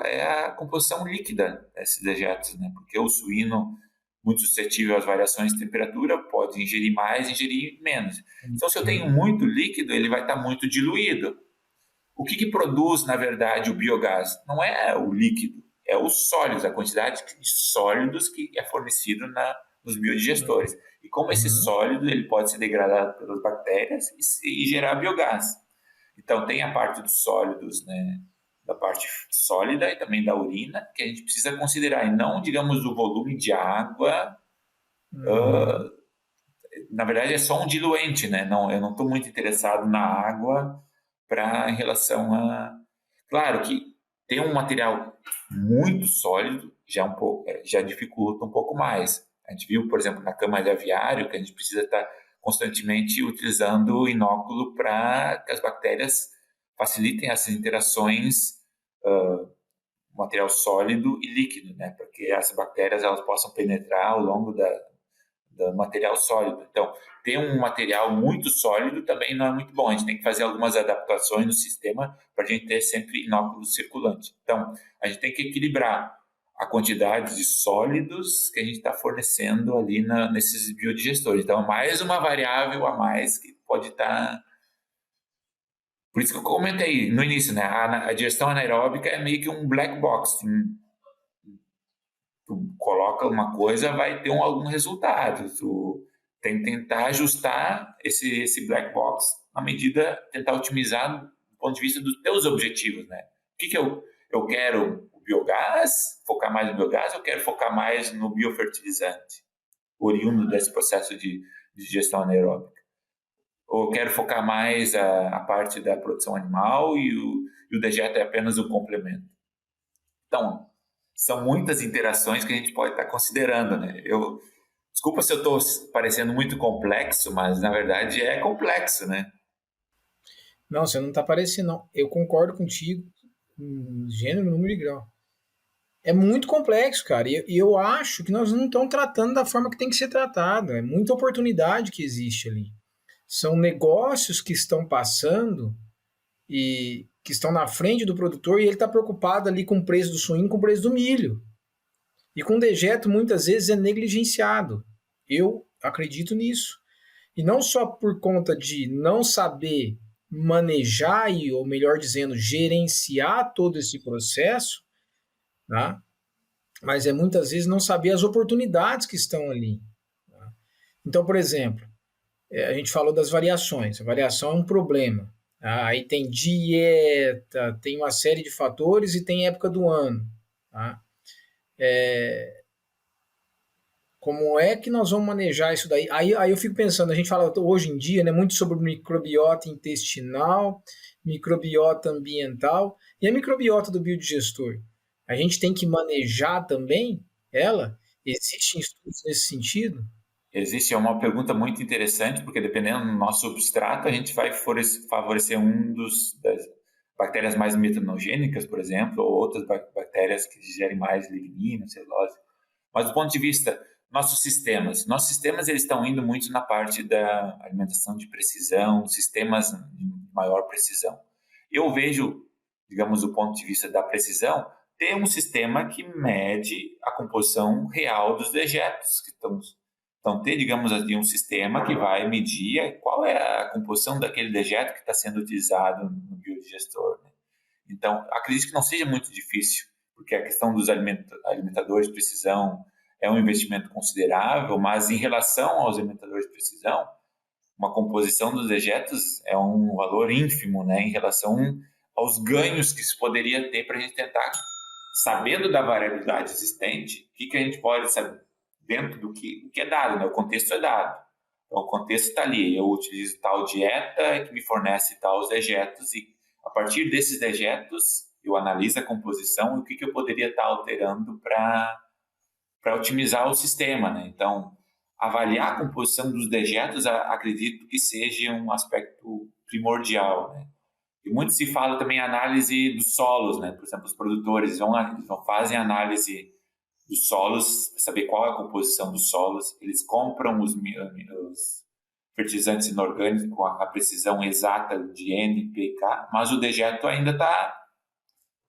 é a composição líquida desses dejetos, né? Porque o suíno, muito suscetível às variações de temperatura, pode ingerir mais, ingerir menos. Então, se eu tenho muito líquido, ele vai estar muito diluído. O que produz, na verdade, o biogás? Não é o líquido, é os sólidos, a quantidade de sólidos que é fornecido nos biodigestores. E como esse sólido ele pode ser degradado pelas bactérias e gerar biogás. Então, tem a parte dos sólidos, né, da parte sólida e também da urina, que a gente precisa considerar, e não, digamos, o volume de água. Na verdade, é só um diluente, né? Não, eu não estou muito interessado na água em relação a... Claro que ter um material muito sólido já dificulta um pouco mais. A gente viu, por exemplo, na cama de aviário, que a gente precisa estar constantemente utilizando inóculo para que as bactérias facilitem essas interações material sólido e líquido, né? Para que essas bactérias elas possam penetrar ao longo do material sólido. Então, ter um material muito sólido também não é muito bom. A gente tem que fazer algumas adaptações no sistema para a gente ter sempre inóculo circulante. Então, a gente tem que equilibrar a quantidade de sólidos que a gente está fornecendo ali nesses biodigestores. Então, mais uma variável a mais que pode estar... Por isso que eu comentei no início, né? A digestão anaeróbica é meio que um black box. Tu coloca uma coisa, vai ter algum resultado. Tu tem que tentar ajustar esse black box na medida, tentar otimizar do ponto de vista dos teus objetivos, né? O que eu quero? O biogás? Focar mais no biogás? Eu quero focar mais no biofertilizante, oriundo desse processo de digestão anaeróbica? Ou eu quero focar mais a parte da produção animal e o dejeto é apenas um complemento? Então, são muitas interações que a gente pode estar considerando, né? Desculpa se eu estou parecendo muito complexo, mas na verdade é complexo, né? Não, você não está parecendo, não. Eu concordo contigo, gênero, número e grau. É muito complexo, cara. E eu acho que nós não estamos tratando da forma que tem que ser tratado. É muita oportunidade que existe ali. São negócios que estão passando e que estão na frente do produtor e ele está preocupado ali com o preço do suíno, com o preço do milho. E com o dejeto muitas vezes é negligenciado. Eu acredito nisso. E não só por conta de não saber manejar, ou melhor dizendo, gerenciar todo esse processo, tá? Mas é muitas vezes não saber as oportunidades que estão ali. Tá? Então, por exemplo, a gente falou das variações. A variação é um problema. Tá? Aí tem dieta, tem uma série de fatores e tem época do ano. Tá? Como é que nós vamos manejar isso daí? Aí eu fico pensando, a gente fala hoje em dia, né, muito sobre microbiota intestinal, microbiota ambiental e a microbiota do biodigestor. A gente tem que manejar também ela? Existem estudos nesse sentido? Existe uma pergunta muito interessante, porque dependendo do nosso substrato, a gente vai favorecer das bactérias mais metanogênicas, por exemplo, ou outras bactérias que gerem mais lignina, celulose. Mas do ponto de vista nossos sistemas eles estão indo muito na parte da alimentação de precisão, sistemas de maior precisão. Eu vejo, digamos, do ponto de vista da precisão, ter um sistema que mede a composição real dos dejetos que estão. Então, ter, digamos assim, um sistema que vai medir qual é a composição daquele dejeto que está sendo utilizado no biodigestor, né? Então, acredito que não seja muito difícil, porque a questão dos alimentadores de precisão é um investimento considerável, mas em relação aos alimentadores de precisão, uma composição dos dejetos é um valor ínfimo, né, em relação aos ganhos que se poderia ter para a gente tentar, sabendo da variabilidade existente, o que a gente pode saber dentro do que é dado, né? O contexto é dado. Então, o contexto está ali. Eu utilizo tal dieta que me fornece tais dejetos e, a partir desses dejetos, eu analiso a composição e o que eu poderia estar alterando para otimizar o sistema, né? Então, avaliar a composição dos dejetos, acredito que seja um aspecto primordial, né? E muito se fala também análise dos solos, né? Por exemplo, os produtores fazem análise dos solos, saber qual é a composição dos solos, eles compram os fertilizantes inorgânicos com a precisão exata de NPK, mas o dejeto ainda está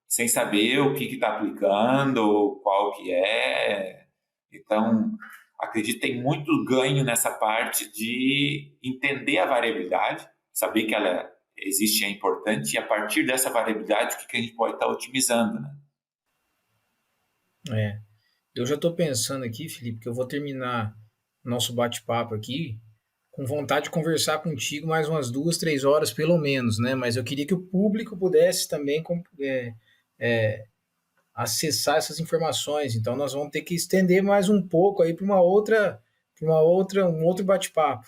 sem saber o que está aplicando, qual que é. Então, acredito que tem muito ganho nessa parte de entender a variabilidade, saber que ela existe, é importante, e a partir dessa variabilidade, o que a gente pode estar otimizando, né? Eu já estou pensando aqui, Felipe, que eu vou terminar nosso bate-papo aqui com vontade de conversar contigo mais umas 2, 3 horas pelo menos, né? Mas eu queria que o público pudesse também acessar essas informações. Então nós vamos ter que estender mais um pouco aí para um outro bate-papo.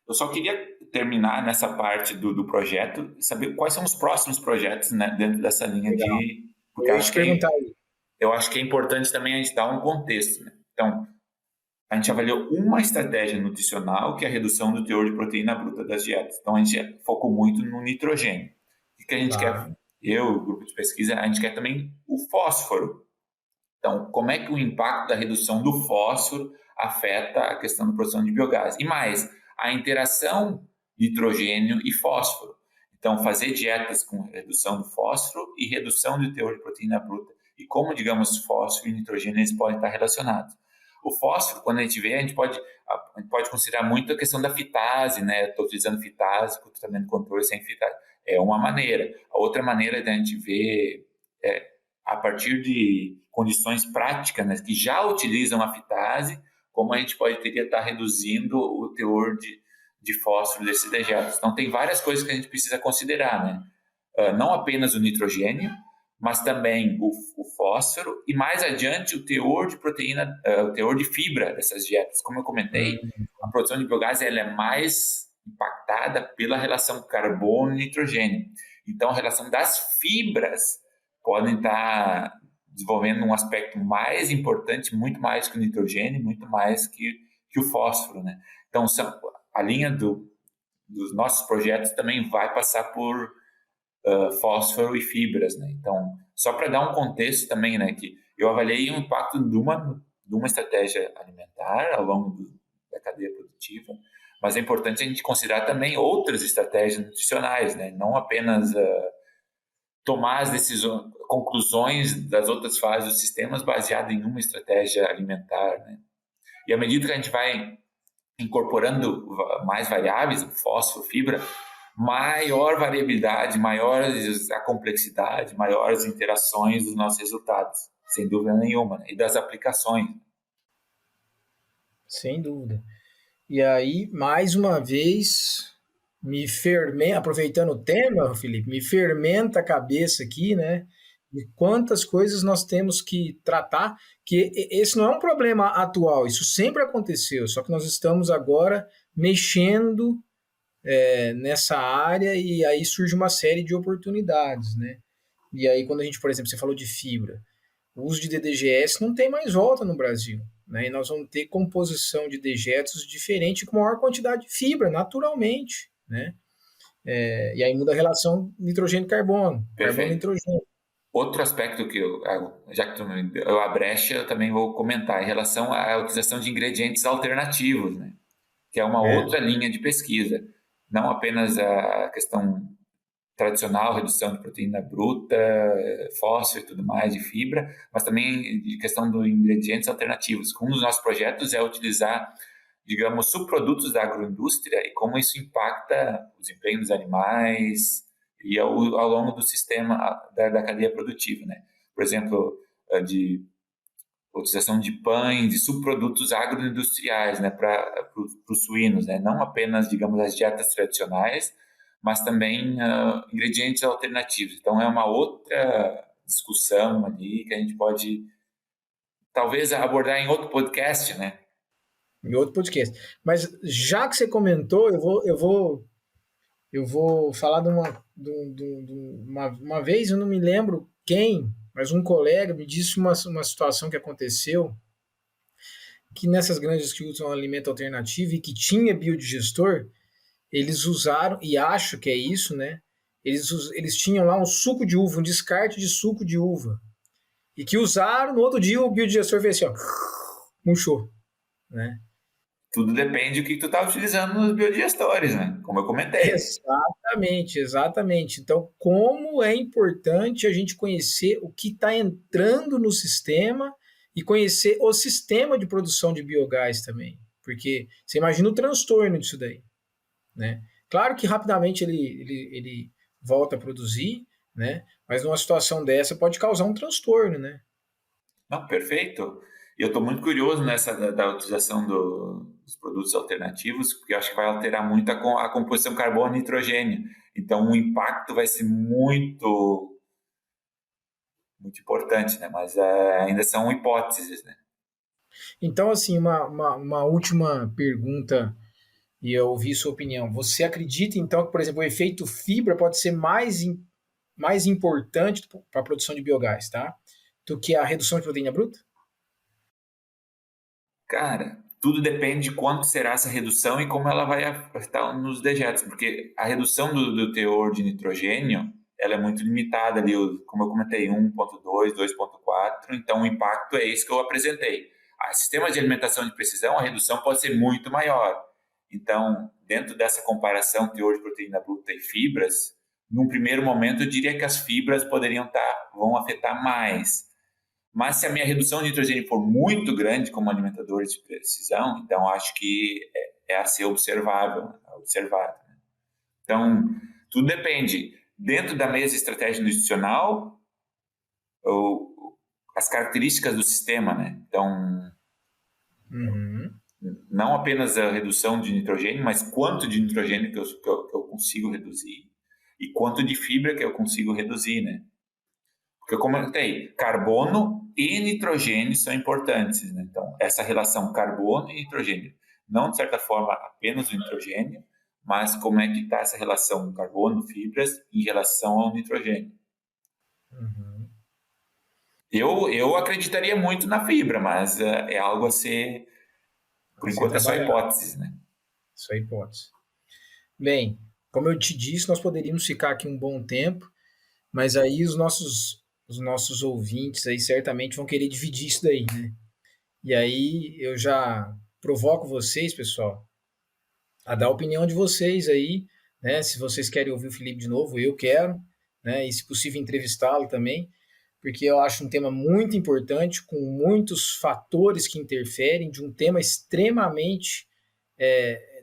Eu só queria terminar nessa parte do projeto, saber quais são os próximos projetos, né, dentro dessa linha. Legal. Porque eu acho que é importante também a gente dar um contexto, né? Então, a gente avaliou uma estratégia nutricional, que é a redução do teor de proteína bruta das dietas. Então, a gente focou muito no nitrogênio. O que a gente quer? O grupo de pesquisa, a gente quer também o fósforo. Então, como é que o impacto da redução do fósforo afeta a questão da produção de biogás? E mais, a interação nitrogênio e fósforo. Então, fazer dietas com redução do fósforo e redução do teor de proteína bruta. E como, digamos, fósforo e nitrogênio eles podem estar relacionados. O fósforo, quando a gente vê, a gente pode considerar muito a questão da fitase, né? Estou utilizando fitase com tratamento de controle sem fitase. É uma maneira. A outra maneira da gente ver a partir de condições práticas, né, que já utilizam a fitase, como a gente poderia estar reduzindo o teor de fósforo desses dejetos. Então, tem várias coisas que a gente precisa considerar, né? Não apenas o nitrogênio, mas também o fósforo e, mais adiante, o teor de proteína, o teor de fibra dessas dietas. Como eu comentei, a produção de biogás ela é mais impactada pela relação carbono e nitrogênio. Então, a relação das fibras podem estar desenvolvendo um aspecto mais importante, muito mais que o nitrogênio, muito mais que o fósforo, né? Então, a linha dos nossos projetos também vai passar por fósforo e fibras, né? Então, só para dar um contexto também, né, que eu avaliei o impacto de uma estratégia alimentar ao longo da cadeia produtiva, mas é importante a gente considerar também outras estratégias nutricionais, né? Não apenas tomar as conclusões das outras fases dos sistemas baseado em uma estratégia alimentar, né? E à medida que a gente vai incorporando mais variáveis, fósforo, fibra, maior variabilidade, maior a complexidade, maiores interações dos nossos resultados, sem dúvida nenhuma, né? E das aplicações. Sem dúvida. E aí, mais uma vez, aproveitando o tema, Felipe, me fermenta a cabeça aqui, né? De quantas coisas nós temos que tratar, que esse não é um problema atual, isso sempre aconteceu, só que nós estamos agora mexendo nessa área e aí surge uma série de oportunidades, né? E aí quando a gente, por exemplo, você falou de fibra, o uso de DDGS não tem mais volta no Brasil, né? E nós vamos ter composição de dejetos diferente com maior quantidade de fibra, naturalmente, né? E aí muda a relação nitrogênio-carbono, carbono-nitrogênio. Outro aspecto que já que tu me deu a brecha, eu também vou comentar em relação à utilização de ingredientes alternativos, né? Que é uma outra linha de pesquisa. Não apenas a questão tradicional, redução de proteína bruta, fósforo e tudo mais, de fibra, mas também de questão dos ingredientes alternativos. Um dos nossos projetos é utilizar, digamos, subprodutos da agroindústria e como isso impacta o desempenho dos animais e ao longo do sistema da cadeia produtiva, né? Por exemplo, de utilização de pães, de subprodutos agroindustriais, né, para os suínos, né? Não apenas, digamos, as dietas tradicionais, mas também ingredientes alternativos. Então, é uma outra discussão ali que a gente pode, talvez, abordar em outro podcast, né? Em outro podcast. Mas já que você comentou, eu vou falar uma vez, eu não me lembro quem, mas um colega me disse uma situação que aconteceu, que nessas granjas que usam alimento alternativo e que tinha biodigestor, eles usaram, e acho que é isso, né? Eles tinham lá um suco de uva, um descarte de suco de uva. E que usaram, no outro dia o biodigestor fez assim, ó, murchou, né? Tudo depende do que tu está utilizando nos biodigestores, né? Como eu comentei. Exatamente, exatamente. Então, como é importante a gente conhecer o que está entrando no sistema e conhecer o sistema de produção de biogás também. Porque você imagina o transtorno disso daí, né? Claro que rapidamente ele volta a produzir, né? Mas numa situação dessa pode causar um transtorno, né? Não, perfeito. E eu estou muito curioso nessa da utilização dos produtos alternativos, porque eu acho que vai alterar muito a composição carbono e nitrogênio. Então, o impacto vai ser muito, muito importante, né? Mas ainda são hipóteses, né? Então, assim, uma última pergunta, e eu ouvi sua opinião. Você acredita, então, que, por exemplo, o efeito fibra pode ser mais importante para a produção de biogás, tá? Do que a redução de proteína bruta? Cara, tudo depende de quanto será essa redução e como ela vai afetar nos dejetos, porque a redução do teor de nitrogênio, ela é muito limitada ali, como eu comentei, 1.2, 2.4, então o impacto é esse que eu apresentei. A sistemas de alimentação de precisão, a redução pode ser muito maior. Então, dentro dessa comparação teor de proteína bruta e fibras, num primeiro momento eu diria que as fibras vão afetar mais. Mas se a minha redução de nitrogênio for muito grande como alimentador de precisão, então acho que é a ser observado. Né? Então, tudo depende. Dentro da mesa estratégia nutricional, as características do sistema, né? Então, não apenas a redução de nitrogênio, mas quanto de nitrogênio que eu consigo reduzir e quanto de fibra que eu consigo reduzir, né? Porque eu comentei, carbono e nitrogênio são importantes, né? Então, essa relação carbono e nitrogênio, não de certa forma apenas o nitrogênio, mas como é que está essa relação carbono, fibras, em relação ao nitrogênio. Uhum. Eu acreditaria muito na fibra, mas é algo a ser, por enquanto é só hipótese, né? Só hipótese. Bem, como eu te disse, nós poderíamos ficar aqui um bom tempo, mas aí os nossos ouvintes aí certamente vão querer dividir isso daí, né? E aí eu já provoco vocês, pessoal, a dar a opinião de vocês aí, né? Se vocês querem ouvir o Felipe de novo, eu quero, né? E se possível entrevistá-lo também, porque eu acho um tema muito importante, com muitos fatores que interferem, de um tema extremamente,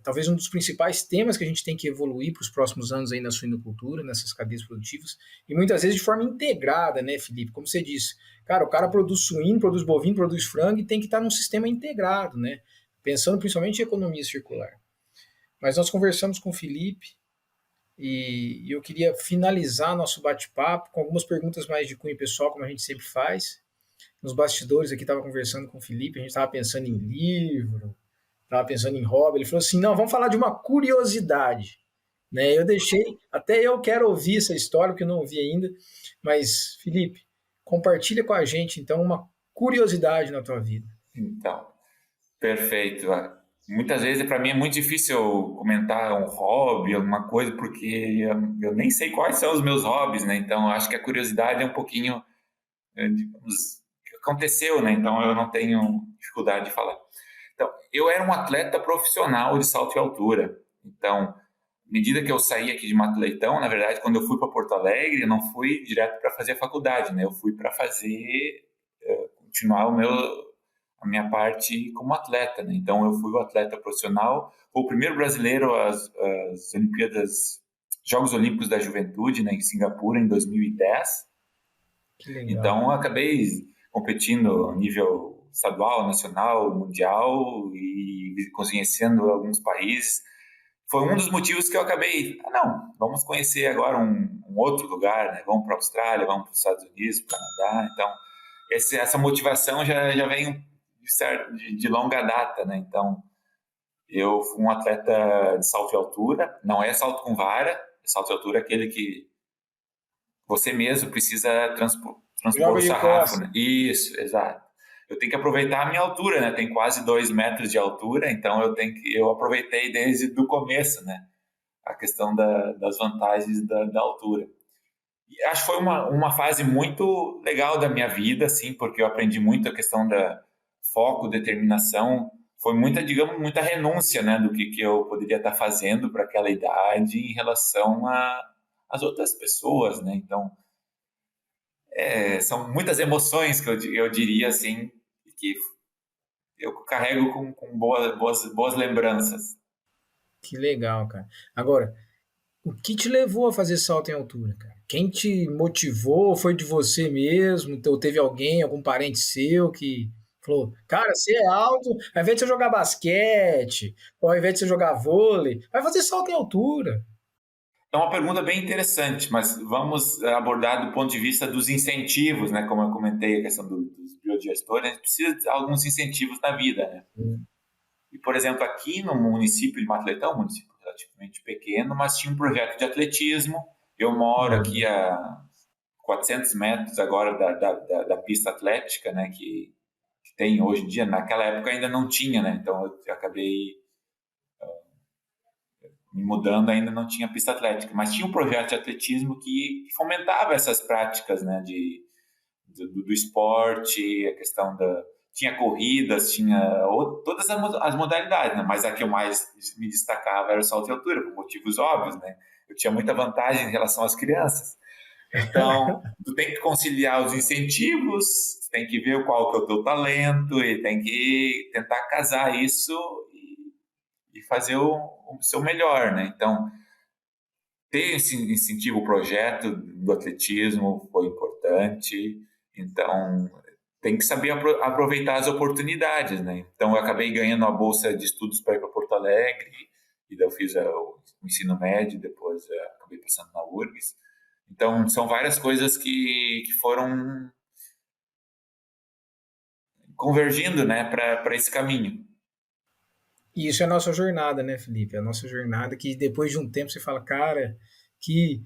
talvez um dos principais temas que a gente tem que evoluir para os próximos anos aí na suinocultura, nessas cadeias produtivas, e muitas vezes de forma integrada, né, Felipe? Como você disse, cara, o cara produz suíno, produz bovino, produz frango e tem que estar num sistema integrado, né? Pensando principalmente em economia circular. Mas nós conversamos com o Felipe e eu queria finalizar nosso bate-papo com algumas perguntas mais de cunho pessoal, como a gente sempre faz. Nos bastidores aqui estava conversando com o Felipe, a gente estava pensando em livro, estava pensando em hobby. Ele falou assim: não, vamos falar de uma curiosidade. Né? Eu deixei, até eu quero ouvir essa história, porque eu não ouvi ainda. Mas, Felipe, compartilha com a gente, então, uma curiosidade na tua vida. Então, perfeito. Muitas vezes, para mim, é muito difícil comentar um hobby, alguma coisa, porque eu nem sei quais são os meus hobbies, né? Então, acho que a curiosidade é um pouquinho, digamos, que aconteceu, né? Então, eu não tenho dificuldade de falar. Então, eu era um atleta profissional de salto e altura. Então, medida que eu saí aqui de Mato Leitão, na verdade, quando eu fui para Porto Alegre, eu não fui direto para fazer a faculdade, né? Eu fui para continuar a minha parte como atleta, né? Então, eu fui o atleta profissional, fui o primeiro brasileiro às Olimpíadas, Jogos Olímpicos da Juventude, né, em Singapura, em 2010. Que legal. Então, eu acabei competindo a nível estadual, nacional, mundial e conhecendo alguns países. Foi um dos motivos que eu acabei, não, vamos conhecer agora um outro lugar, né? Vamos para a Austrália, vamos para os Estados Unidos, para o Canadá. Então, essa motivação já vem de longa data, né? Então, eu fui um atleta de salto de altura, não é salto com vara, salto de altura é aquele que você mesmo precisa transpor o sarrafo, né? Isso, exato. Eu tenho que aproveitar a minha altura, né? Tem quase 2 metros de altura, então eu aproveitei desde o começo, né? A questão das vantagens da altura. E acho que foi uma fase muito legal da minha vida, assim, porque eu aprendi muito a questão da foco, determinação. Foi digamos, muita renúncia, né? Do que eu poderia estar fazendo para aquela idade em relação às outras pessoas, né? Então, são muitas emoções que eu diria, assim, que eu carrego com boas lembranças. Que legal, cara. Agora, o que te levou a fazer salto em altura, cara? Quem te motivou? Foi de você mesmo? Ou teve alguém, algum parente seu que falou, cara, você é alto, ao invés de você jogar basquete, ou ao invés de você jogar vôlei, vai fazer salto em altura. É uma pergunta bem interessante, mas vamos abordar do ponto de vista dos incentivos, né? Como eu comentei, a questão dos biodigestores, a gente precisa de alguns incentivos na vida, né? E, por exemplo, aqui no município de Mato Leitão, um município relativamente pequeno, mas tinha um projeto de atletismo. Eu moro aqui a 400 metros agora da pista atlética, né? Que tem hoje em dia. Naquela época ainda não tinha, né? Então eu acabei me mudando, ainda não tinha pista atlética, mas tinha um projeto de atletismo que fomentava essas práticas, né, do esporte, a questão tinha corridas, tinha todas as modalidades, né, mas a que eu mais me destacava era o salto de altura, por motivos óbvios, né, eu tinha muita vantagem em relação às crianças. Então, tu tem que conciliar os incentivos, tem que ver qual que é o teu talento e tem que tentar casar isso e fazer o seu melhor, né? Então, ter esse incentivo, o projeto do atletismo foi importante. Então, tem que saber aproveitar as oportunidades, né? Então, eu acabei ganhando a bolsa de estudos para ir para Porto Alegre, e daí eu fiz o ensino médio, depois acabei passando na URGS. Então, são várias coisas que foram convergindo, né, para esse caminho. E isso é a nossa jornada, né, Felipe? É a nossa jornada que depois de um tempo você fala, cara, que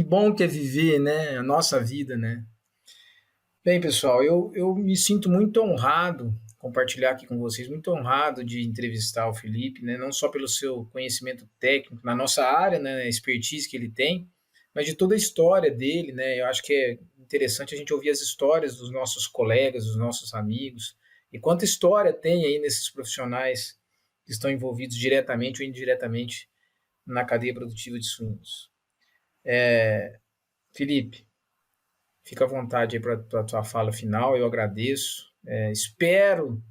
bom que é viver, né, a nossa vida, né? Bem, pessoal, eu me sinto muito honrado compartilhar aqui com vocês, muito honrado de entrevistar o Felipe, né, não só pelo seu conhecimento técnico na nossa área, né, a expertise que ele tem, mas de toda a história dele, né? Eu acho que é interessante a gente ouvir as histórias dos nossos colegas, dos nossos amigos, e quanta história tem aí nesses profissionais que estão envolvidos diretamente ou indiretamente na cadeia produtiva de suínos. Felipe, fica à vontade aí para a tua fala final, eu agradeço. Espero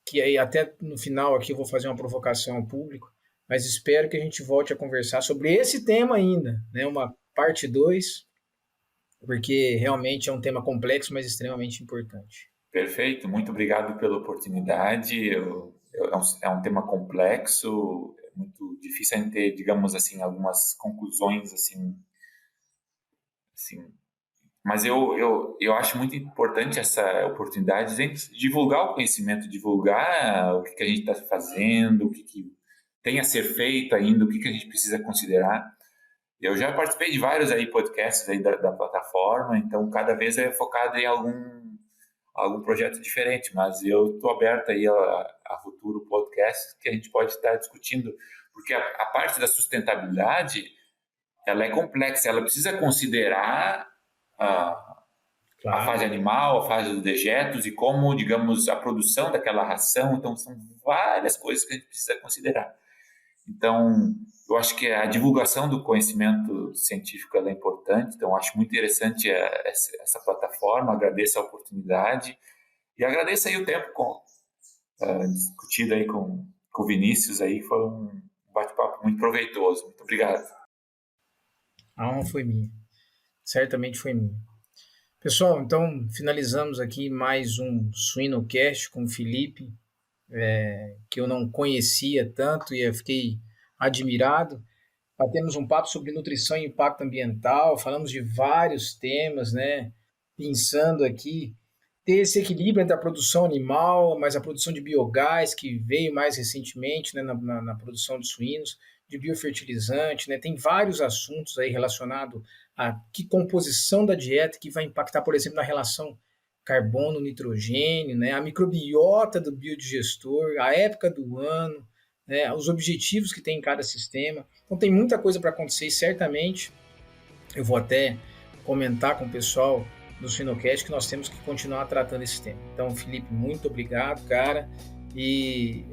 que aí até no final aqui eu vou fazer uma provocação ao público, mas espero que a gente volte a conversar sobre esse tema ainda, né? Uma parte 2, porque realmente é um tema complexo, mas extremamente importante. Perfeito, muito obrigado pela oportunidade. É um tema complexo, é muito difícil a gente ter, digamos assim, algumas conclusões assim, mas eu acho muito importante essa oportunidade de a gente divulgar o conhecimento, divulgar o que a gente está fazendo, o que tem a ser feito ainda, o que a gente precisa considerar. Eu já participei de vários aí podcasts aí da plataforma, então cada vez é focado em algum projeto diferente, mas eu estou aberto aí a futuro podcast que a gente pode estar discutindo, porque a parte da sustentabilidade, ela é complexa, ela precisa considerar a fase animal, a fase dos dejetos e como, digamos, a produção daquela ração, então são várias coisas que a gente precisa considerar. Então, eu acho que a divulgação do conhecimento científico ela é importante, então acho muito interessante essa plataforma, agradeço a oportunidade e agradeço aí o tempo discutido aí com o Vinícius, aí foi um bate-papo muito proveitoso. Muito obrigado. A honra foi minha. Certamente foi minha. Pessoal, então finalizamos aqui mais um Suinocast com o Felipe, que eu não conhecia tanto e eu fiquei admirado. Batemos um papo sobre nutrição e impacto ambiental, falamos de vários temas, né? Pensando aqui, ter esse equilíbrio entre a produção animal, mas a produção de biogás, que veio mais recentemente, né, na produção de suínos, de biofertilizante, né? Tem vários assuntos aí relacionados a que composição da dieta que vai impactar, por exemplo, na relação carbono-nitrogênio, né? A microbiota do biodigestor, a época do ano, né? Os objetivos que tem em cada sistema. Então tem muita coisa para acontecer e certamente eu vou até comentar com o pessoal do Suinocast que nós temos que continuar tratando esse tema. Então, Felipe, muito obrigado, cara, e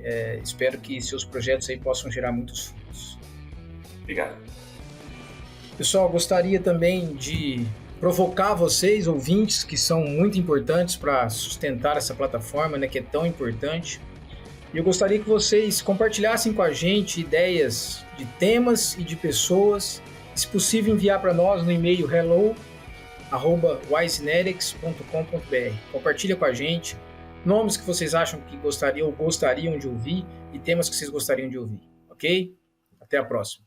espero que seus projetos aí possam gerar muitos frutos. Obrigado. Pessoal, gostaria também de provocar vocês, ouvintes, que são muito importantes para sustentar essa plataforma, né, que é tão importante. E eu gostaria que vocês compartilhassem com a gente ideias de temas e de pessoas. Se possível, enviar para nós no e-mail hello@wisenetics.com.br. Compartilha com a gente nomes que vocês acham que gostariam de ouvir e temas que vocês gostariam de ouvir, ok? Até a próxima.